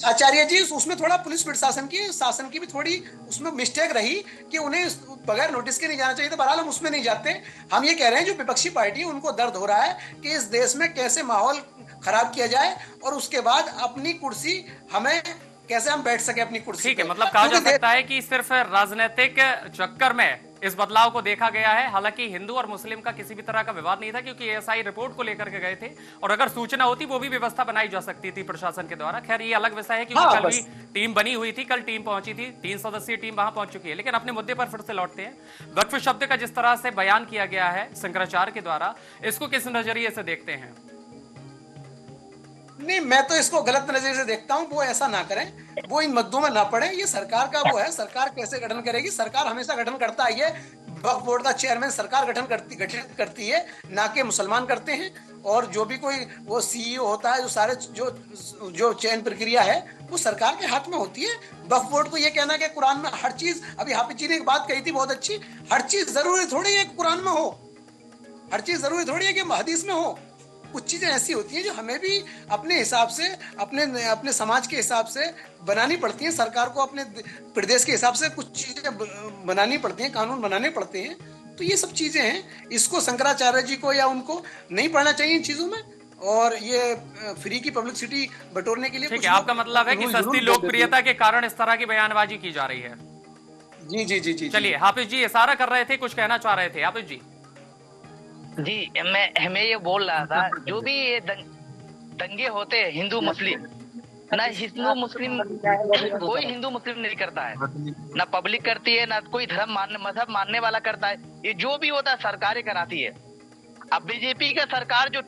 आचार्य जी उसमें थोड़ा पुलिस प्रशासन की, शासन की भी थोड़ी उसमें मिस्टेक रही कि उन्हें बगैर नोटिस के नहीं जाना चाहिए था। बहरहाल हम उसमें नहीं जाते। हम ये कह रहे हैं जो विपक्षी पार्टी, उनको दर्द हो रहा है कि इस देश में कैसे माहौल खराब किया जाए और उसके बाद अपनी कुर्सी हमें कैसे हम बैठ सके अपनी कुर्सी। ठीक है, मतलब कहा जा सकता है कि सिर्फ राजनीतिक चक्कर में इस बदलाव को देखा गया है। हालांकि हिंदू और मुस्लिम का किसी भी तरह का विवाद नहीं था, क्योंकि एएसआई रिपोर्ट को लेकर के गए थे और अगर सूचना होती वो भी व्यवस्था बनाई जा सकती थी प्रशासन के द्वारा। खैर ये अलग विषय है, क्योंकि कल भी टीम बनी हुई थी, कल टीम पहुंची थी, 3 सदस्यीय टीम वहां पहुंच चुकी है। लेकिन अपने मुद्दे पर फिर से लौटते हैं। वक्फ शब्द का जिस तरह से बयान किया गया है शंकराचार्य के द्वारा, इसको किस नजरिए से देखते हैं? नहीं, मैं तो इसको गलत नजरिए से देखता हूं। वो ऐसा ना करें, वो इन मुद्दों में ना पड़े। ये सरकार का वो है, सरकार कैसे गठन करेगी? सरकार हमेशा गठन करता आई है। वक्फ बोर्ड का चेयरमैन सरकार गठन करती है, ना कि मुसलमान करते हैं। और जो भी कोई वो सीईओ होता है, जो सारे जो चयन प्रक्रिया है वो सरकार के हाथ में होती है। वक्फ बोर्ड को ये कहना कि कुरान में हर चीज, अभी हाफिज जी ने एक बात कही थी बहुत अच्छी, हर चीज जरूरी थोड़ी है कुरान में हो, हर चीज जरूरी थोड़ी है कि हदीस में हो। कुछ चीजें ऐसी होती हैं जो हमें भी अपने हिसाब से, अपने समाज के हिसाब से बनानी पड़ती हैं। सरकार को अपने प्रदेश के हिसाब से कुछ चीजें बनानी पड़ती हैं, कानून बनाने पड़ते हैं। तो ये सब चीजें हैं, इसको शंकराचार्य जी को या उनको नहीं पढ़ना चाहिए इन चीजों में। और ये फ्री की पब्लिसिटी बटोरने के लिए, ठीक है, आपका मतलब है कि सस्ती लोकप्रियता के कारण इस तरह की बयानबाजी की जा रही है। जी जी जी जी। चलिए, हाफिज जी इशारा कर रहे थे, कुछ कहना चाह रहे थे। हाफिज जी। जी, मैं ये बोल रहा था, जो भी ये दंगे होते हैं हिंदू मुस्लिम, ना हिंदू मुस्लिम, कोई हिंदू मुस्लिम नहीं करता है, ना पब्लिक करती है, ना कोई मजहब मानने वाला करता है। ये जो भी होता है सरकारें कराती है। अब बीजेपी का सरकार जो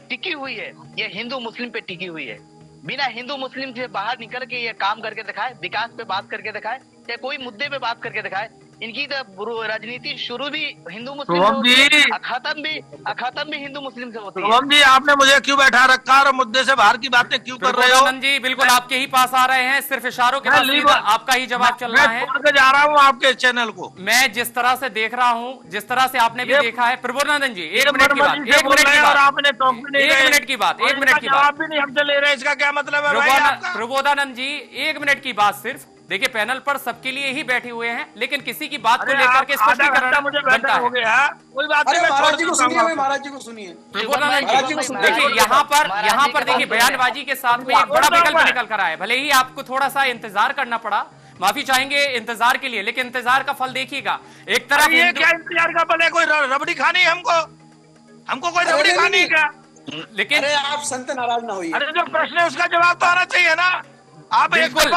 टिकी हुई है, ये हिंदू मुस्लिम पे टिकी हुई है। बिना हिंदू मुस्लिम से बाहर निकल के ये काम करके दिखाए, विकास पे बात करके दिखाए, या कोई मुद्दे पे बात करके दिखाए। इनकी तो राजनीति शुरू भी हिंदू मुस्लिम से होती है, खत्म भी हिंदू मुस्लिम से होती है। शुभम जी, आपने मुझे क्यों बैठा रखा और मुद्दे से बाहर की बातें क्यों कर रहे हो? आनंद जी बिल्कुल आपके ही पास आ रहे हैं, सिर्फ इशारों के बाद आपका ही जवाब चल रहा है। मैं छोड़ के जा रहा हूँ आपके चैनल को। मैं जिस तरह से देख रहा हूँ, जिस तरह से आपने भी देखा है, प्रबोधानंद जी एक मिनट की बात, एक मिनट की बात, आपने एक मिनट की बात, एक मिनट की बात भी नहीं हमसे ले रहे, इसका क्या मतलब है भाई आपका? प्रबोधानंद जी एक मिनट की बात सिर्फ। देखिए पैनल पर सबके लिए ही बैठे हुए हैं, लेकिन किसी की बात को लेकर के स्पष्टीकरण बनता है। हो गया कोई बात नहीं, महाराज जी को सुनिए, महाराज जी को सुनिए। देखिए यहाँ पर देखिए बयानबाजी के साथ में एक बड़ा विकल्प निकल कर आया। भले ही आपको थोड़ा सा इंतजार करना पड़ा, माफी चाहेंगे इंतजार के लिए, लेकिन इंतजार का फल देखिएगा। एक तरफ ये क्या इंतजार का फल है? कोई रबड़ी खानी है हमको कोई रबड़ी खानी है क्या? लेकिन अरे आप संत नाराज ना होइए। अरे जो प्रश्न है उसका जवाब तो आना चाहिए ना। आप बिल्कुल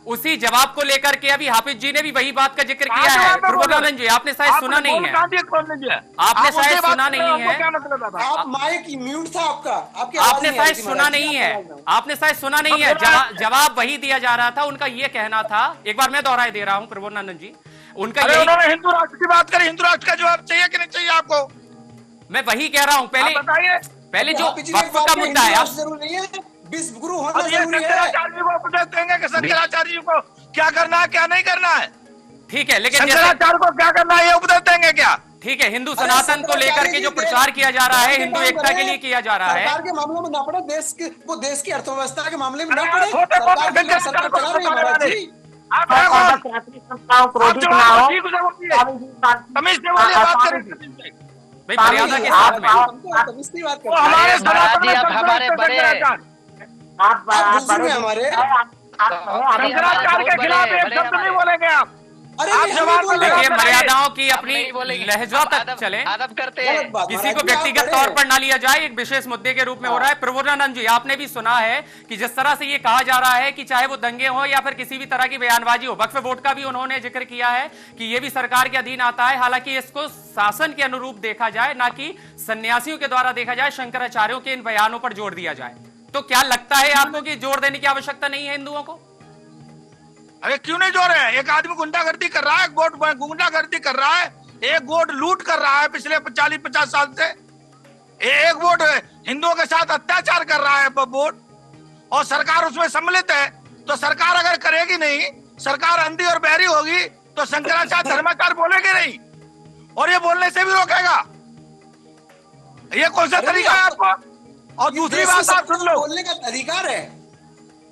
उसी जवाब को लेकर के अभी हाफिज जी ने भी वही बात का जिक्र किया है। प्रबोधानंद जी आपने शायद सुना नहीं है, आपने शायद सुना नहीं है, आप माइक म्यूट था आपका, आपने शायद सुना नहीं है, आपने शायद सुना नहीं है। जवाब वही दिया जा रहा था, उनका ये कहना था, एक बार मैं दोहराए दे रहा हूँ प्रबोधानंद जी, उनका उन्होंने हिंदू राष्ट्र की बात करी, हिंदू राष्ट्र का जवाब चाहिए कि नहीं चाहिए आपको? मैं वही कह रहा हूँ। पहले जो वक्फ का मुद्दा है, जरूरी नहीं है गुरु होना जरूरी है। शंकराचार्य को उपदेश देंगे कि शंकराचार्य को क्या करना है क्या नहीं करना है, ठीक है, लेकिन शंकराचार्य को क्या करना है ये उपदेश देंगे क्या? ठीक है, हिंदू सनातन को लेकर के जो प्रचार किया जा रहा है, हिंदू एकता के लिए किया जा रहा है, सरकार के मामलों में ना पड़े, देश की अर्थव्यवस्था के मामले में ना पड़े। भाई मर्यादा के साथ में हमारे बड़े हमारे शंकराचार्य के खिलाफ एक शब्द नहीं बोलेंगे आप। देखिए मर्यादाओं की अपनी लहजा तक चले, अदब करते हैं, किसी को व्यक्तिगत तौर पर ना लिया जाए, एक विशेष मुद्दे के रूप में हो रहा है। प्रबोधानंद जी आपने भी सुना है कि जिस तरह से ये कहा जा रहा है कि चाहे वो दंगे हो या फिर किसी भी तरह की बयानबाजी हो, वक्फ बोर्ड का भी उन्होंने जिक्र किया है कि ये भी सरकार के अधीन आता है, हालांकि इसको शासन के अनुरूप देखा जाए, ना कि सन्यासियों के द्वारा देखा जाए, शंकराचार्यों के इन बयानों पर जोर दिया जाए। तो क्या लगता है आपको कि जोर देने की आवश्यकता नहीं है हिंदुओं को? अरे क्यों नहीं जोर है? एक आदमी गुंडागर्दी कर रहा है, वोट गुंडागर्दी कर रहा है, एक वोट लूट कर रहा है पिछले 40-50 साल से, एक वोट हिंदुओं के साथ अत्याचार कर रहा है वोट, और सरकार उसमें सम्मिलित है। तो सरकार अगर करेगी नहीं, सरकार अंधी और बहरी होगी, तो शंकराचार्य धर्माचार्य बोलेंगे नहीं, और ये बोलने से भी रोकेगा। ये कौन सा तरीका है आपको? और दूसरी बात आप सुन लो, बोलने का अधिकार है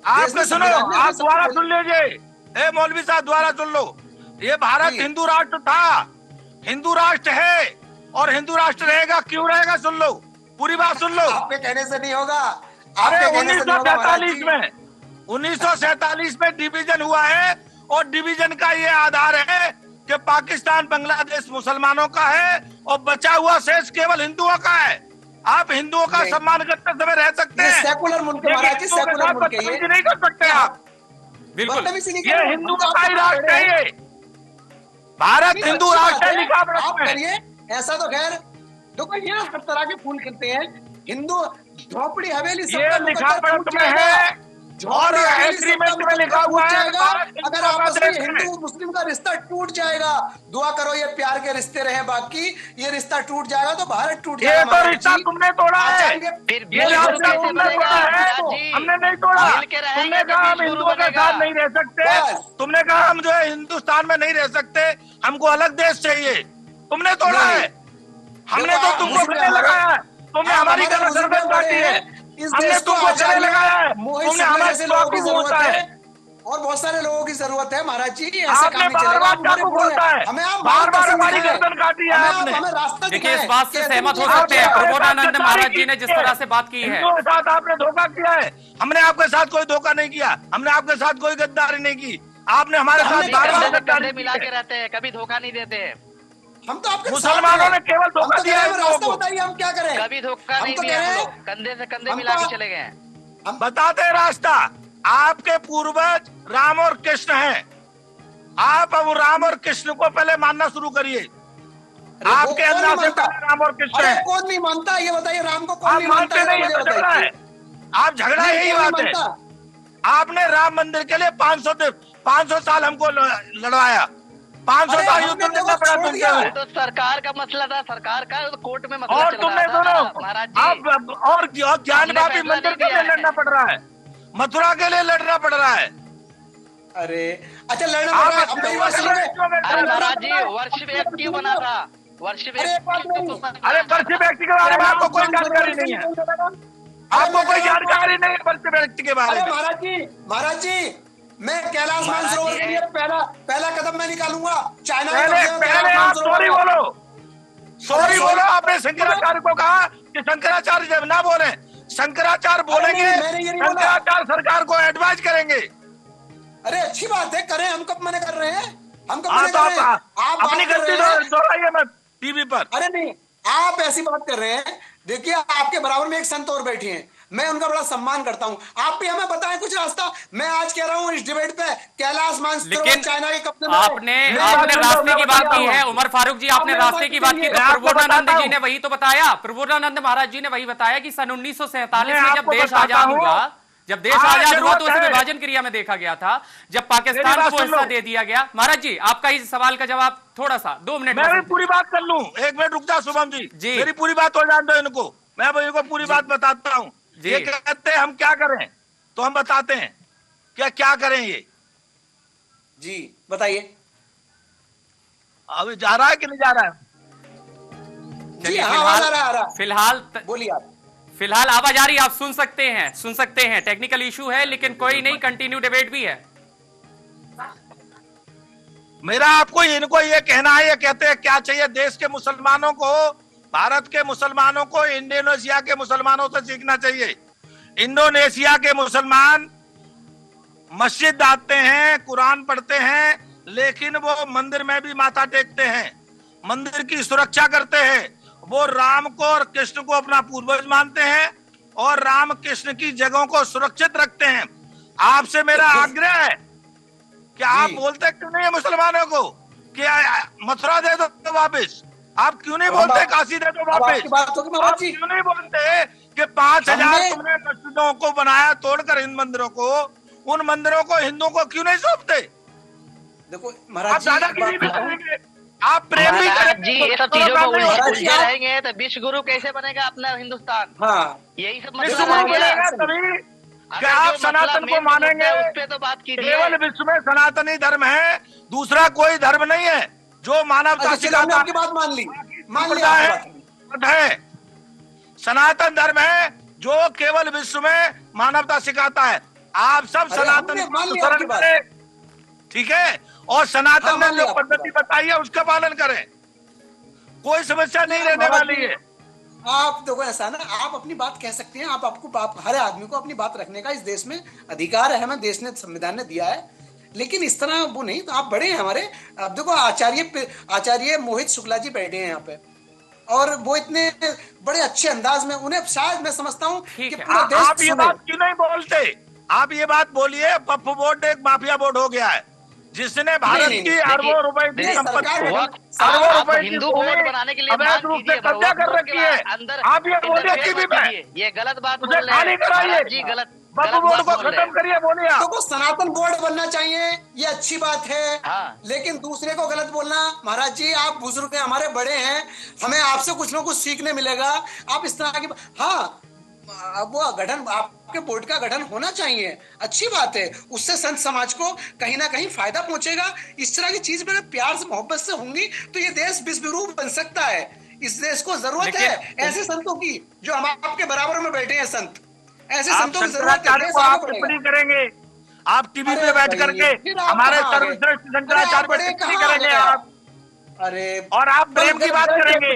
आपने सुनो, आप दोबारा सुन लीजिए, मौलवी साहब दोबारा सुन लो। ये भारत हिंदू राष्ट्र था, हिंदू राष्ट्र है, और हिंदू राष्ट्र रहेगा। क्यों रहेगा? सुन लो, पूरी बात सुन लो। आपके कहने से नहीं होगा। अरे 1947 में डिवीजन हुआ है, और डिवीजन का ये आधार है कि पाकिस्तान बांग्लादेश मुसलमानों का है, और बचा हुआ शेष केवल हिंदुओं का है। आप हिंदुओं का सम्मान करते समय रह सकते हैं, सेकुलर मुल्क नहीं कर सकते आप। बिल्कुल, ये हिंदुओं का ही राष्ट्र है, ये भारत हिंदू राष्ट्र लिखा करिए। ऐसा तो खैर देखो, ये हर तरह के फूल खिलते हैं, हिंदू झोपड़ी हवेली सब लिखा पढ़त में है, और एग्रीमेंट में लिखा हुआ है। अगर आपस में हिंदू मुस्लिम का रिश्ता टूट जाएगा, दुआ करो ये प्यार के रिश्ते रहे, बाकी ये रिश्ता टूट जाएगा तो भारत टूट जाएगा। ये तो रिश्ता तुमने तोड़ा है, ये रिश्ता तुमने तोड़ा है, हमने नहीं तोड़ा। तुमने कहा हम हिंदुओं के साथ नहीं रह सकते, तुमने कहा हम जो है हिंदुस्तान में नहीं रह सकते, हमको अलग देश चाहिए, तुमने तोड़ा है। हमने तो तुमको गले लगाया है, तुमने हमारी गलत सरबत काटी है, हमने तुमको गले लगाया है, तुमने हमारे से लोगों की जरूरत है, और बहुत सारे लोगों की जरूरत है महाराज जी। आपने बार-बार चाकू बोलता है, बार-बार हमारी गर्दन काटी है आपने। देखिए इस बात से सहमत हो सकते हैं प्रबोधानंद महाराज जी ने जिस तरह से बात की है। हिंदुओं के साथ आपने धोखा किया है, हमने आपके साथ कोई धोखा नहीं किया, हमने आपके साथ कोई गद्दारी नहीं की, आपने हमारे साथ बार-बार गद्दारी मिला के रहते हैं, कभी धोखा नहीं देते हैं। हम तो आपके मुसलमानों ने केवल धोखा दिया है रास्ता बताइए, हम क्या करें? कभी धोखा नहीं तो दिया, कह रहे हम हैं, लोग कंधे से कंधे मिला के चले गए हैं। बताते हैं रास्ता। आपके पूर्वज राम और कृष्ण हैं, आप अब राम और कृष्ण को पहले मानना शुरू करिए। आपके अंदर से पहले राम और कृष्ण है। कौन नहीं मानता ये बताइए, राम को कौन आप नहीं मानता मानते नहीं, मुझे ये तो झगड़ा है। आप झगड़ा यही बात है। आपने राम मंदिर के लिए 500 साल हमको लड़वाया, 500 साल युद्ध लड़ना पड़ा तुमको। तो सरकार का मसला था, सरकार का तो कोर्ट में मसला और चल तुमने रहा था दोनों महाराज जी। आप और ज्ञानवापी मंदिर के लिए लड़ना पड़ रहा है, मथुरा के लिए लड़ना पड़ रहा है। अरे अच्छा, लड़ना पड़ रहा है। अरे महाराज जी, वर्ष व्यक्ति क्यों बना था? वर्ष अरे वर्ष व्यक्ति के बारे में आपको कोई जानकारी नहीं है, आपको कोई जानकारी नहीं है वर्ष व्यक्ति के बारे में। महाराज जी, मैं कैलाश मानसरोवर के लिए पहला कदम मैं निकालूंगा। चाइना पहले आप सॉरी बोलो। आपने शंकराचार्य को कहा कि शंकराचार्य जब ना बोले, शंकराचार्य बोलेंगे, शंकराचार्य सरकार को एडवाइस करेंगे। अरे अच्छी बात है, करें, हम कब मना कर रहे हैं? हम कब हाँ, मना कर रहे हैं? आप अपनी गलती दोहराइए मत टीवी पर। अरे नहीं, आप ऐसी बात कर रहे हैं। देखिए, आपके बराबर में एक संत और बैठे हैं, मैं उनका बड़ा सम्मान करता हूं। आप भी हमें बताएं कुछ रास्ता। मैं आज कह रहा हूं इस डिबेट पे कैलाश मानसरोवर चाइना के कब्जे में। आपने रास्ते की बात की है उमर फारूक जी, आपने रास्ते की बात की तो प्रबोधानंद जी ने वही तो बताया, प्रबोधानंद महाराज जी ने वही बताया कि सन 1947 में जब देश आजाद हुआ, तो उसे विभाजन क्रिया में देखा गया था, जब पाकिस्तान को हिस्सा दे दिया गया। महाराज जी, आपका इस सवाल का जवाब थोड़ा सा 2 मिनट मैं भी पूरी बात कर लूं। 1 मिनट रुक जाओ शुभम जी, मेरी पूरी बात हो जाने दो इनको, मैं इनको पूरी बात बताता हूँ। ये कहते हैं हम क्या करें, तो हम बताते हैं क्या करें। ये जी बताइए, अभी जा रहा है कि नहीं जा रहा है? जी फिलहाल बोलिए आप। फिलहाल आवाज आ रही, आप सुन सकते हैं। टेक्निकल इशू है लेकिन कोई नहीं, कंटिन्यू डिबेट भी है। मेरा आपको इनको ये कहना है, ये कहते हैं क्या चाहिए देश के मुसलमानों को, भारत के मुसलमानों को इंडोनेशिया के मुसलमानों से सीखना चाहिए। इंडोनेशिया के मुसलमान मस्जिद आते हैं, कुरान पढ़ते हैं, लेकिन वो मंदिर में भी माथा टेकते हैं, मंदिर की सुरक्षा करते हैं। वो राम को और कृष्ण को अपना पूर्वज मानते हैं और राम कृष्ण की जगहों को सुरक्षित रखते हैं। आपसे मेरा आग्रह है कि आप बोलते क्यों नहीं है मुसलमानों को कि मथुरा दे दो वापस? आप क्यों नहीं बोलते काशी दे दो वापस? आप क्यों नहीं बोलते कि 5000 तुमने मस्जिदों को बनाया तोड़कर हिंद मंदिरों को, उन मंदिरों को हिंदुओं को क्यों नहीं सौंपते? देखो महाराज जी, आप प्रेम भी महाराज जी, ये सब चीजों में उलझे रहेंगे तो विश्व गुरु कैसे बनेगा अपना हिंदुस्तान? हाँ, यही सब विश्व गुरु बनेगा तभी कि आप सनातन को मानेंगे। उस पे तो बात कीजिए। केवल विश्व में सनातनी धर्म है, दूसरा कोई धर्म नहीं है जो मानवता सिखाता आपकी बात मान ली है। सनातन धर्म है जो केवल विश्व में मानवता सिखाता है। आप सब सनातन, ठीक है, और सनातन ने जो पद्धति बताई है उसका पालन करें, कोई समस्या नहीं रहने वाली है। आप देखो ऐसा ना, आप अपनी बात कह सकते हैं, आप हर आदमी को अपनी बात रखने का इस देश में अधिकार है, हमें देश ने, संविधान ने दिया है, लेकिन इस तरह वो नहीं। तो आप बड़े हैं हमारे, आप देखो आचार्य मोहित शुक्ला जी बैठे हैं यहाँ पे, और वो इतने बड़े अच्छे अंदाज में, उन्हें शायद मैं समझता हूँ कि पूरा देश आप ये बात क्यों नहीं बोलते? आप ये बात बोलिए। पप्पू बोर्ड एक माफिया बोर्ड हो गया है जिसने भारत की अरबों रुपए की संपत्ति, अरबों रुपए की हिंदू वोट बनाने के लिए अवैध रूप से कब्जा कर रखी है। आप ये बोलिए टीवी पे, ये गलत बात बोल उसे खाली कराइए जी, गलत पप्पू बोर्ड को खत्म करिए। बोलिए तो सनातन बोर्ड बनना चाहिए, ये अच्छी बात है, लेकिन दूसरे को गलत बोलना, महाराज जी आप बुजुर्ग हैं, हमारे बड़े हैं, हमें आपसे कुछ ना कुछ सीखने मिलेगा। आप इस तरह की, हाँ वो गठन, आपके बोर्ड का गठन होना चाहिए, अच्छी बात है, उससे संत समाज को कहीं ना कहीं फायदा पहुंचेगा। इस तरह की चीज में प्यार से मोहब्बत से होंगी तो ये देश विश्वरूप बन सकता है। इस देश को जरूरत है ऐसे संतों की जो हम आपके बराबर में बैठे हैं। संत, ऐसे संतों की जरूरत है। आप टिप्पणी करेंगे, आप टीवी पे बैठ करके हमारे सर्वश्रेष्ठ शंकराचार्य पर टिप्पणी करेंगे आप, अरे और आप प्रेम की बात करेंगे,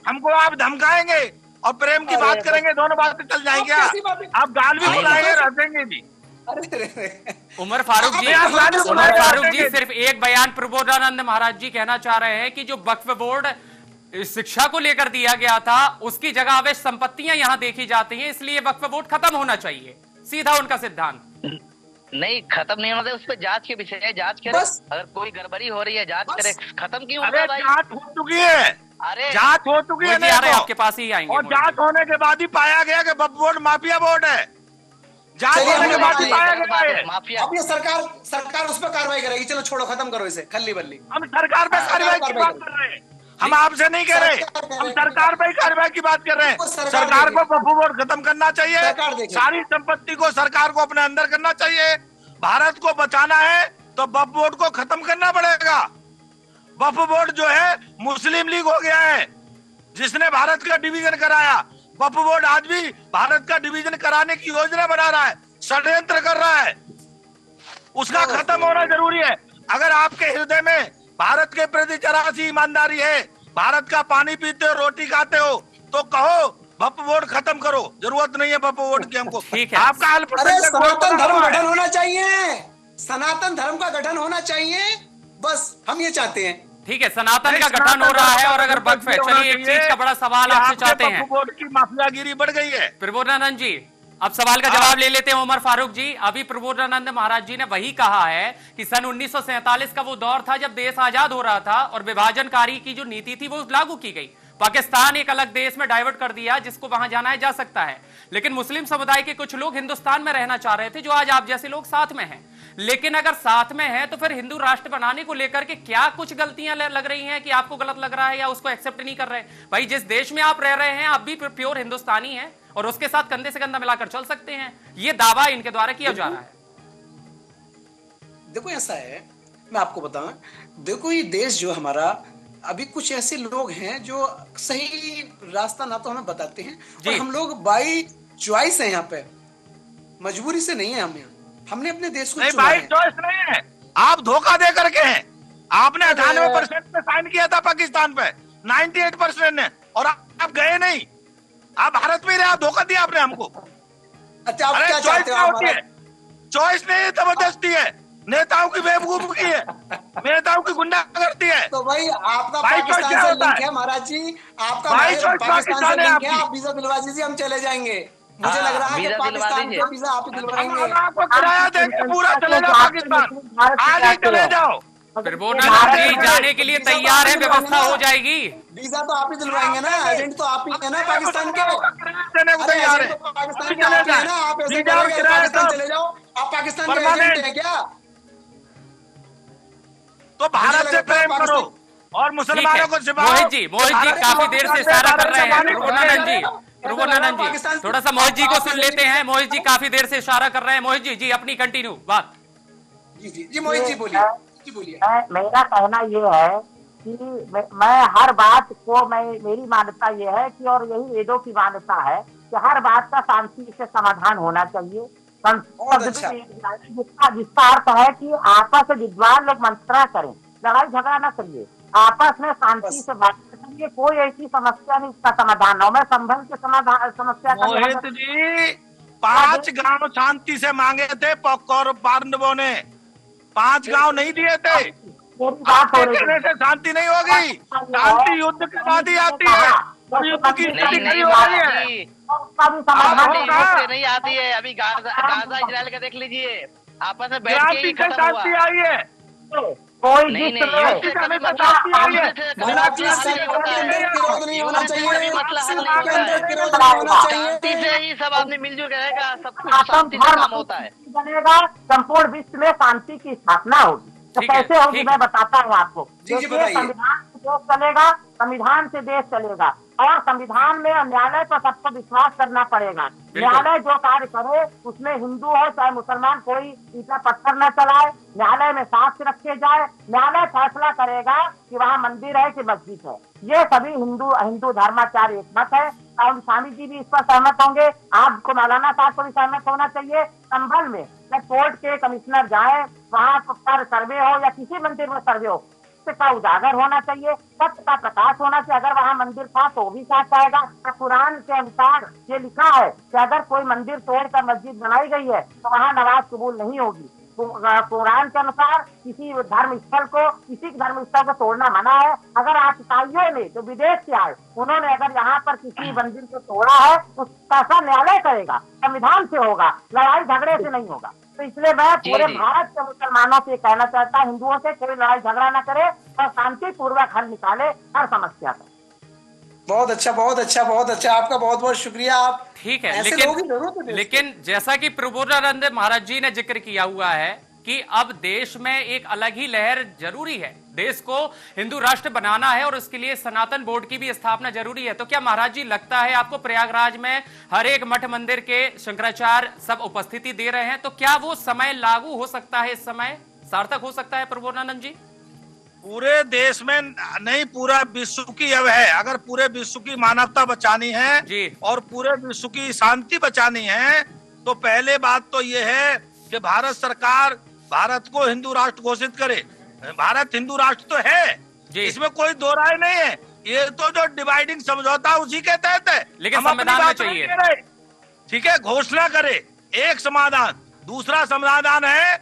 हमको आप धमकाएंगे और प्रेम की बात करेंगे, दोनों बातें चल जाएंगे। आप गाल भी बुलाएंगे, रह देंगे भी। उमर फारूक जी, उमर फारूक जी, सिर्फ एक बयान प्रबोधानंद महाराज जी कहना चाह रहे हैं कि जो वक्फ बोर्ड शिक्षा को लेकर दिया गया था उसकी जगह अवैध संपत्तियां यहां देखी जाती हैं, इसलिए वक्फ बोर्ड खत्म होना चाहिए, सीधा उनका सिद्धांत। नहीं, खत्म नहीं होना, उस पर जांच के विषय है, जांच करे, अगर कोई गड़बड़ी हो रही है जांच करे, खत्म क्यों होगा भाई? जांच हो चुकी है, अरे जांच हो चुकी है, आपके पास ही आएंगे, और जांच होने के बाद ही पाया गया कि वक्फ बोर्ड माफिया बोर्ड है। जांच होने के बाद ही पाया गया है माफिया। अब ये सरकार उस पर कार्रवाई करेगी। चलो छोड़ो, खत्म करो इसे, खल्ली बल्ली। हम सरकार पे कार्रवाई की बात कर रहे हैं, हम आपसे नहीं कह रहे, हम सरकार पे कार्रवाई की बात कर रहे हैं। सरकार को वक्फ बोर्ड खत्म करना चाहिए, सारी संपत्ति को सरकार को अपने अंदर करना चाहिए। भारत को बचाना है तो वक्फ बोर्ड को खत्म करना पड़ेगा। वक्फ बोर्ड जो है मुस्लिम लीग हो गया है, जिसने भारत का डिवीजन कराया। वक्फ बोर्ड आज भी भारत का डिवीजन कराने की योजना बना रहा है, षड्यंत्र कर रहा है, उसका खत्म होना जरूरी है। अगर आपके हृदय में भारत के प्रति जरा सी ईमानदारी है, भारत का पानी पीते हो, रोटी खाते हो, तो कहो वक्फ बोर्ड खत्म करो, जरूरत नहीं है वक्फ बोर्ड की हमको। ठीक है, आपका सनातन धर्म गठन होना चाहिए, सनातन धर्म का गठन होना चाहिए, बस हम ये चाहते हैं। ठीक है, सनातन का गठन हो रहा है और अगर वक्फ है, चलिए एक चीज का बड़ा सवाल आपसे चाहते हैं, वक्फ बोर्ड की माफियागिरी बढ़ गई है। प्रबोधानंद जी, अब सवाल का जवाब ले लेते हैं उमर फारूक जी। अभी प्रबोधानंद महाराज जी ने वही कहा है कि सन 1947 का वो दौर था जब देश आजाद हो रहा था और विभाजनकारी की जो नीति थी वो लागू की गई। पाकिस्तान एक अलग देश में डाइवर्ट कर दिया, जिसको वहां जाना है जा सकता है, लेकिन मुस्लिम समुदाय के कुछ लोग हिंदुस्तान में रहना चाह रहे थे, जो आज आप जैसे लोग साथ में हैं। लेकिन अगर साथ में हैं तो फिर हिंदू राष्ट्र बनाने को लेकर के क्या कुछ गलतियां लग रही हैं कि आपको गलत लग रहा है या उसको एक्सेप्ट नहीं कर रहे? भाई, जिस देश में आप रह रहे हैं आप भी प्योर हिंदुस्तानी हैं और उसके साथ कंधे से कंधा मिलाकर चल सकते हैं, ये दावा इनके द्वारा किया जा रहा है। देखो ऐसा है, मैं आपको बताऊं, देखो ये देश जो हमारा, अभी कुछ ऐसे लोग हैं जो सही रास्ता ना तो हमें बताते हैं, और हम लोग बाई चॉइस है, यहाँ पे मजबूरी से नहीं है। हम यहाँ हमने अपने देश को चुना है। चॉइस नहीं है, आप धोखा दे करके हैं। आपने 98% में साइन किया था पाकिस्तान पे, 98% ने, और आप गए नहीं, आप भारत में रहे, आप धोखा दिया आपने हमको। अच्छा, आप क्या चाहते हो? होती है चॉइस नहीं है, जबरदस्ती है, नेताओं की बेवकूफी है, नेताओं की गुंडागर्दी है। तो भाई आपका पाकिस्तान से लिंक है महाराज जी, आपका पाकिस्तान से लिंक है, आप वीजा दिलवा दीजिए, हम चले जाएंगे। मुझे लग रहा है कि पाकिस्तान का वीजा आप ही दिलवाएंगे। आपको किराया देंगे, पूरा चलेगा पाकिस्तान, आगे चले जाओ। प्रबोधानंद जी जाने के लिए तैयार है, व्यवस्था हो जाएगी। वीजा तो आप ही दिलवाएंगे ना, एजेंट तो आप ही है ना पाकिस्तान के, तैयार है, पाकिस्तान के आप है ना, आप ऐसे पाकिस्तान चले जाओ, आप पाकिस्तान के एजेंट है क्या? तो भारत से प्रेम करो और मुसलमानों को सिखाओ। मोहित जी काफी देर से इशारा कर रहे हैं। प्रबोधानंद जी थोड़ा सा मोहित जी को सुन लेते हैं। मोहित जी काफी देर से इशारा कर रहे हैं। मोहित जी अपनी कंटिन्यू बात। जी मोहित जी बोलिए। मेरा कहना ये है कि मैं हर बात को, मेरी मान्यता ये है कि, और यही वेदों की मान्यता है कि हर बात का शांति से समाधान होना चाहिए। जिसका अर्थ है कि आपस में विद्वान लोग मंत्रणा करें, लड़ाई झगड़ा ना करिए, आपस में शांति से बात करिए, कोई ऐसी समस्या नहीं इसका समाधान हो। मैं संभल के समाधान समस्या का मोहित जी 5 गांव शांति से मांगे थे पौर पांडवों ने, 5 गांव नहीं दिए थे। आपके कहने से शांति नहीं होगी, शांति युद्ध के बाद ही आती है। युद्ध की स्थिति नहीं हो रही है, नहीं आती है। अभी गाजा इजराइल का देख लीजिए, आपस में बैठ के ही शांति आई है। कोई नहीं शांति से ही सब आदमी मिलजुल के रहेगा, सब कुछ शांति से काम होता है, बनेगा, संपूर्ण विश्व में शांति की स्थापना होगी। तो कैसे होगी मैं बताता हूँ आपको। संविधान से देश चलेगा, संविधान से देश चलेगा, और संविधान में न्यायालय पर सबको विश्वास करना पड़ेगा। न्यायालय जो कार्य करे उसमें हिंदू हो चाहे मुसलमान, कोई ईटा पत्थर न चलाए, न्यायालय में साक्ष्य रखे जाए, न्यायालय फैसला करेगा कि वहाँ मंदिर है कि मस्जिद है। ये सभी हिंदू धर्माचार्य एकमत है, और स्वामी जी भी इस पर सहमत होंगे। आपको मौलाना साहब को भी सहमत होना चाहिए। संभल में जब कोर्ट के कमिश्नर जाए, वहाँ पर सर्वे हो या किसी मंदिर में सर्वे हो, सत्य का उजागर होना चाहिए, सत्य का प्रकाश होना चाहिए। अगर वहाँ मंदिर था तो भी साथ आएगा। तो कुरान के अनुसार ये लिखा है कि अगर कोई मंदिर तोड़कर मस्जिद बनाई गई है तो वहाँ नमाज कबूल नहीं होगी। कुरान के अनुसार किसी धर्म स्थल को, किसी धर्म स्थल को तोड़ना मना है। अगर आप ईसाइयों ने जो विदेश से आए, उन्होंने अगर यहाँ पर किसी मंदिर को तोड़ा है, उसका फैसला न्यायालय करेगा, संविधान से होगा, लड़ाई झगड़े से नहीं होगा। तो इसलिए मैं पूरे भारत के मुसलमानों से कहना चाहता हूँ, हिंदुओं से कोई लड़ाई झगड़ा न करे और शांतिपूर्वक हल निकाले हर समस्या का। बहुत अच्छा, बहुत अच्छा, बहुत अच्छा। आपका बहुत बहुत शुक्रिया। आप ठीक है, ऐसे लोगों की जरूरत है। लेकिन जैसा कि प्रबोधानंद महाराज जी ने जिक्र किया हुआ है कि अब देश में एक अलग ही लहर जरूरी है, देश को हिंदू राष्ट्र बनाना है और उसके लिए सनातन बोर्ड की भी स्थापना जरूरी है। तो क्या महाराज जी लगता है आपको प्रयागराज में हर एक मठ मंदिर के शंकराचार्य सब उपस्थिति दे रहे हैं, तो क्या वो समय लागू हो सकता है, इस समय सार्थक हो सकता है प्रबोधानंद जी? पूरे देश में नहीं, पूरा विश्व की अब है। अगर पूरे विश्व की मानवता बचानी है जी और पूरे विश्व की शांति बचानी है तो पहले बात तो ये है कि भारत सरकार भारत को हिंदू राष्ट्र घोषित करे। भारत हिंदू राष्ट्र तो है, इसमें कोई दो राय नहीं है। ये तो जो डिवाइडिंग समझौता उसी के तहत है, लेकिन हम अपनी संविधान में बात चाहिए। नहीं कह रहे। ठीक है, घोषणा करे एक समाधान। दूसरा समाधान है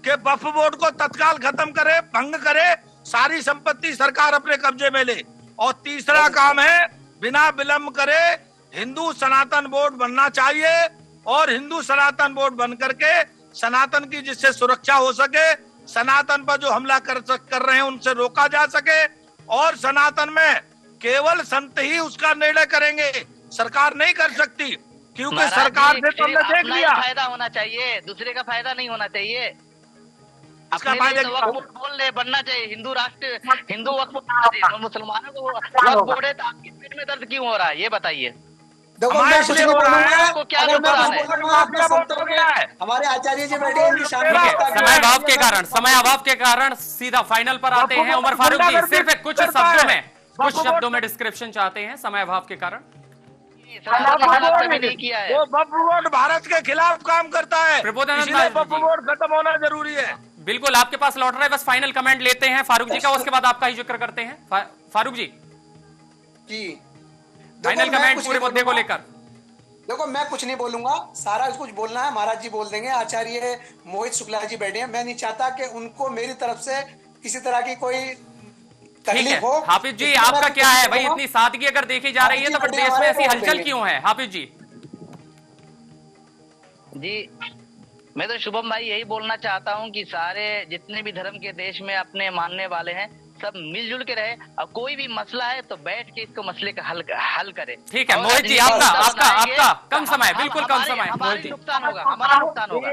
कि वक्फ बोर्ड को तत्काल खत्म करे, भंग करे, सारी संपत्ति सरकार अपने कब्जे में ले। और तीसरा काम है बिना विलंब करे हिंदू सनातन बोर्ड बनना चाहिए और हिंदू सनातन बोर्ड बन करके सनातन की जिससे सुरक्षा हो सके, सनातन पर जो हमला कर रहे हैं उनसे रोका जा सके, और सनातन में केवल संत ही उसका निर्णय करेंगे, सरकार नहीं कर सकती, क्योंकि सरकार से तो हमने देख लिया। फायदा होना चाहिए, दूसरे का फायदा नहीं होना चाहिए। इसका फायदा बोल रहे बनना चाहिए हिंदू राष्ट्र, हिंदू वक्फ, मुसलमानों को वक्फ बोर्ड है तो आपके पेट में दर्द क्यों हो रहा है, ये बताइए। देखो, मैं कुछ नहीं बोलूंगा। हमारे आचार्य जी बैठे हैं, समय अभाव के कारण, समय अभाव के कारण सीधा फाइनल पर आते हैं। उमर फारूक जी सिर्फ कुछ शब्दों में डिस्क्रिप्शन चाहते हैं, समय अभाव के कारण। नहीं किया है, वो वक्फ बोर्ड भारत के खिलाफ काम करता है, इसलिए वक्फ बोर्ड खत्म होना जरूरी है। बिल्कुल आपके पास लौट रहा है, बस फाइनल कमेंट लेते हैं फारूक जी का, उसके बाद आपका ही जिक्र करते हैं। फारूक जी फाइनल कमेंट पूरे मुद्दे को लेकर। देखो, मैं कुछ नहीं बोलूंगा, सारा कुछ बोलना है महाराज जी बोल देंगे। आचार्य मोहित शुक्ला जी बैठे हैं, मैं नहीं चाहता कि उनको मेरी तरफ से किसी तरह की कोई तकलीफ हो। हाफिज जी आपका क्या है भाई, इतनी सादगी अगर देखी जा रही है तो फिर देश में ऐसी हलचल क्यों है? हाफिज जी मैं तो शुभम भाई यही बोलना चाहता हूँ कि सारे जितने भी धर्म के देश में अपने मानने वाले हैं सब मिलजुल के रहे, और कोई भी मसला है तो बैठ के इसको मसले का हल करे। ठीक है मोहित जी, आपका कम समय, बिल्कुल कम समय। हमारा नुकसान होगा, हमारा नुकसान होगा।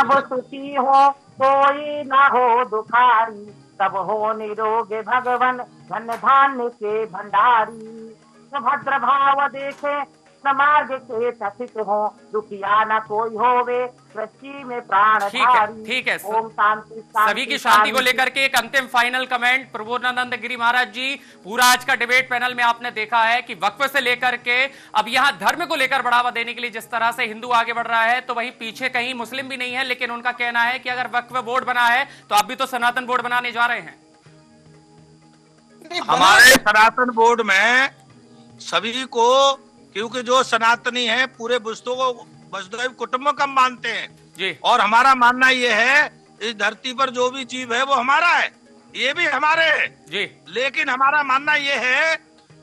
अब सुखी हो कोई ना हो दुखारी, सब हो निरोग भगवन धन धान्य के भंडारी। भद्र भाव देखे समाज के तथित हो, दुखिया न कोई होवे सृष्टि में प्राणधारी। ठीक है, ओम शांति। सभी की शांति को लेकर के एक अंतिम फाइनल कमेंट प्रबोधानंद गिरी महाराज जी। पूरा आज का डिबेट पैनल में आपने देखा है कि वक्फ से लेकर के अब यहाँ धर्म को लेकर बढ़ावा देने के लिए जिस तरह से हिंदू आगे बढ़ रहा है, तो वहीं पीछे कहीं मुस्लिम भी नहीं है, लेकिन उनका कहना है कि अगर वक्फ बोर्ड बना है तो आप भी तो सनातन बोर्ड बनाने जा रहे हैं। हमारे सनातन बोर्ड में सभी को, क्योंकि जो सनातनी है पूरे वसुधैव कुटुंबकम मानते हैं जी, और हमारा मानना ये है इस धरती पर जो भी जीव है वो हमारा है, ये भी हमारे है जी। लेकिन हमारा मानना ये है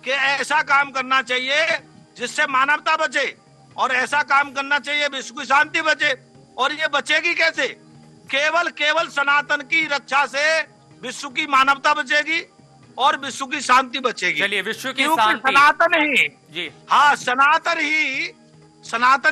कि ऐसा काम करना चाहिए जिससे मानवता बचे, और ऐसा काम करना चाहिए विश्व की शांति बचे। और ये बचेगी कैसे? केवल सनातन की रक्षा से विश्व की मानवता बचेगी और विश्व की शांति बचेगी। चलिए, विश्व की क्योंकि शांति सनातन ही जी, हाँ सनातन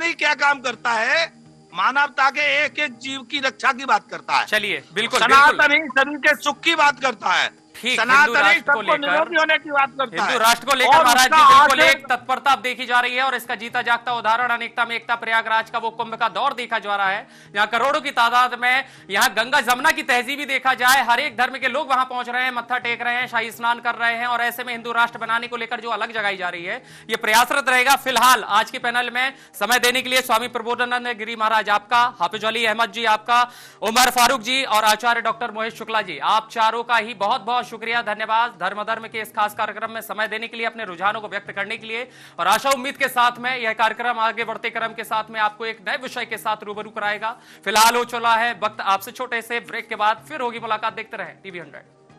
ही क्या काम करता है? मानवता के एक एक जीव की रक्षा की बात करता है। चलिए बिल्कुल सनातन ही सभी के सुख की बात करता है। ठीक, सनातनी सबको निरोगी होने की बात करता है। हिंदू राष्ट्र को लेकर महाराज जी बिल्कुल एक तत्परता अब देखी जा रही है और इसका जीता जागता उदाहरण अनेकता में एकता प्रयागराज का वो कुंभ का दौर देखा जा रहा है। यहाँ करोड़ों की तादाद में यहाँ गंगा जमुना की तहजीब देखा जाए, हर एक धर्म के लोग वहां पहुंच रहे हैं, मत्था टेक रहे हैं, शाही स्नान कर रहे हैं और ऐसे में हिंदू राष्ट्र बनाने को लेकर जो अलग जगाई जा रही है ये प्रयासरत रहेगा। फिलहाल आज के पैनल में समय देने के लिए स्वामी प्रबोधानंद गिरी महाराज आपका, हाफिज अली अहमद जी आपका, उमर फारूक जी और आचार्य डॉक्टर मोहित शुक्ला जी, आप चारों का ही बहुत बहुत शुक्रिया, धन्यवाद धर्म के इस खास कार्यक्रम में समय देने के लिए, अपने रुझानों को व्यक्त करने के लिए। और आशा उम्मीद के साथ में यह कार्यक्रम आगे बढ़ते क्रम के साथ में आपको एक नए विषय के साथ रूबरू कराएगा। फिलहाल हो चला है वक्त आपसे छोटे से ब्रेक के बाद फिर होगी मुलाकात। देखते रहे टीवी 100।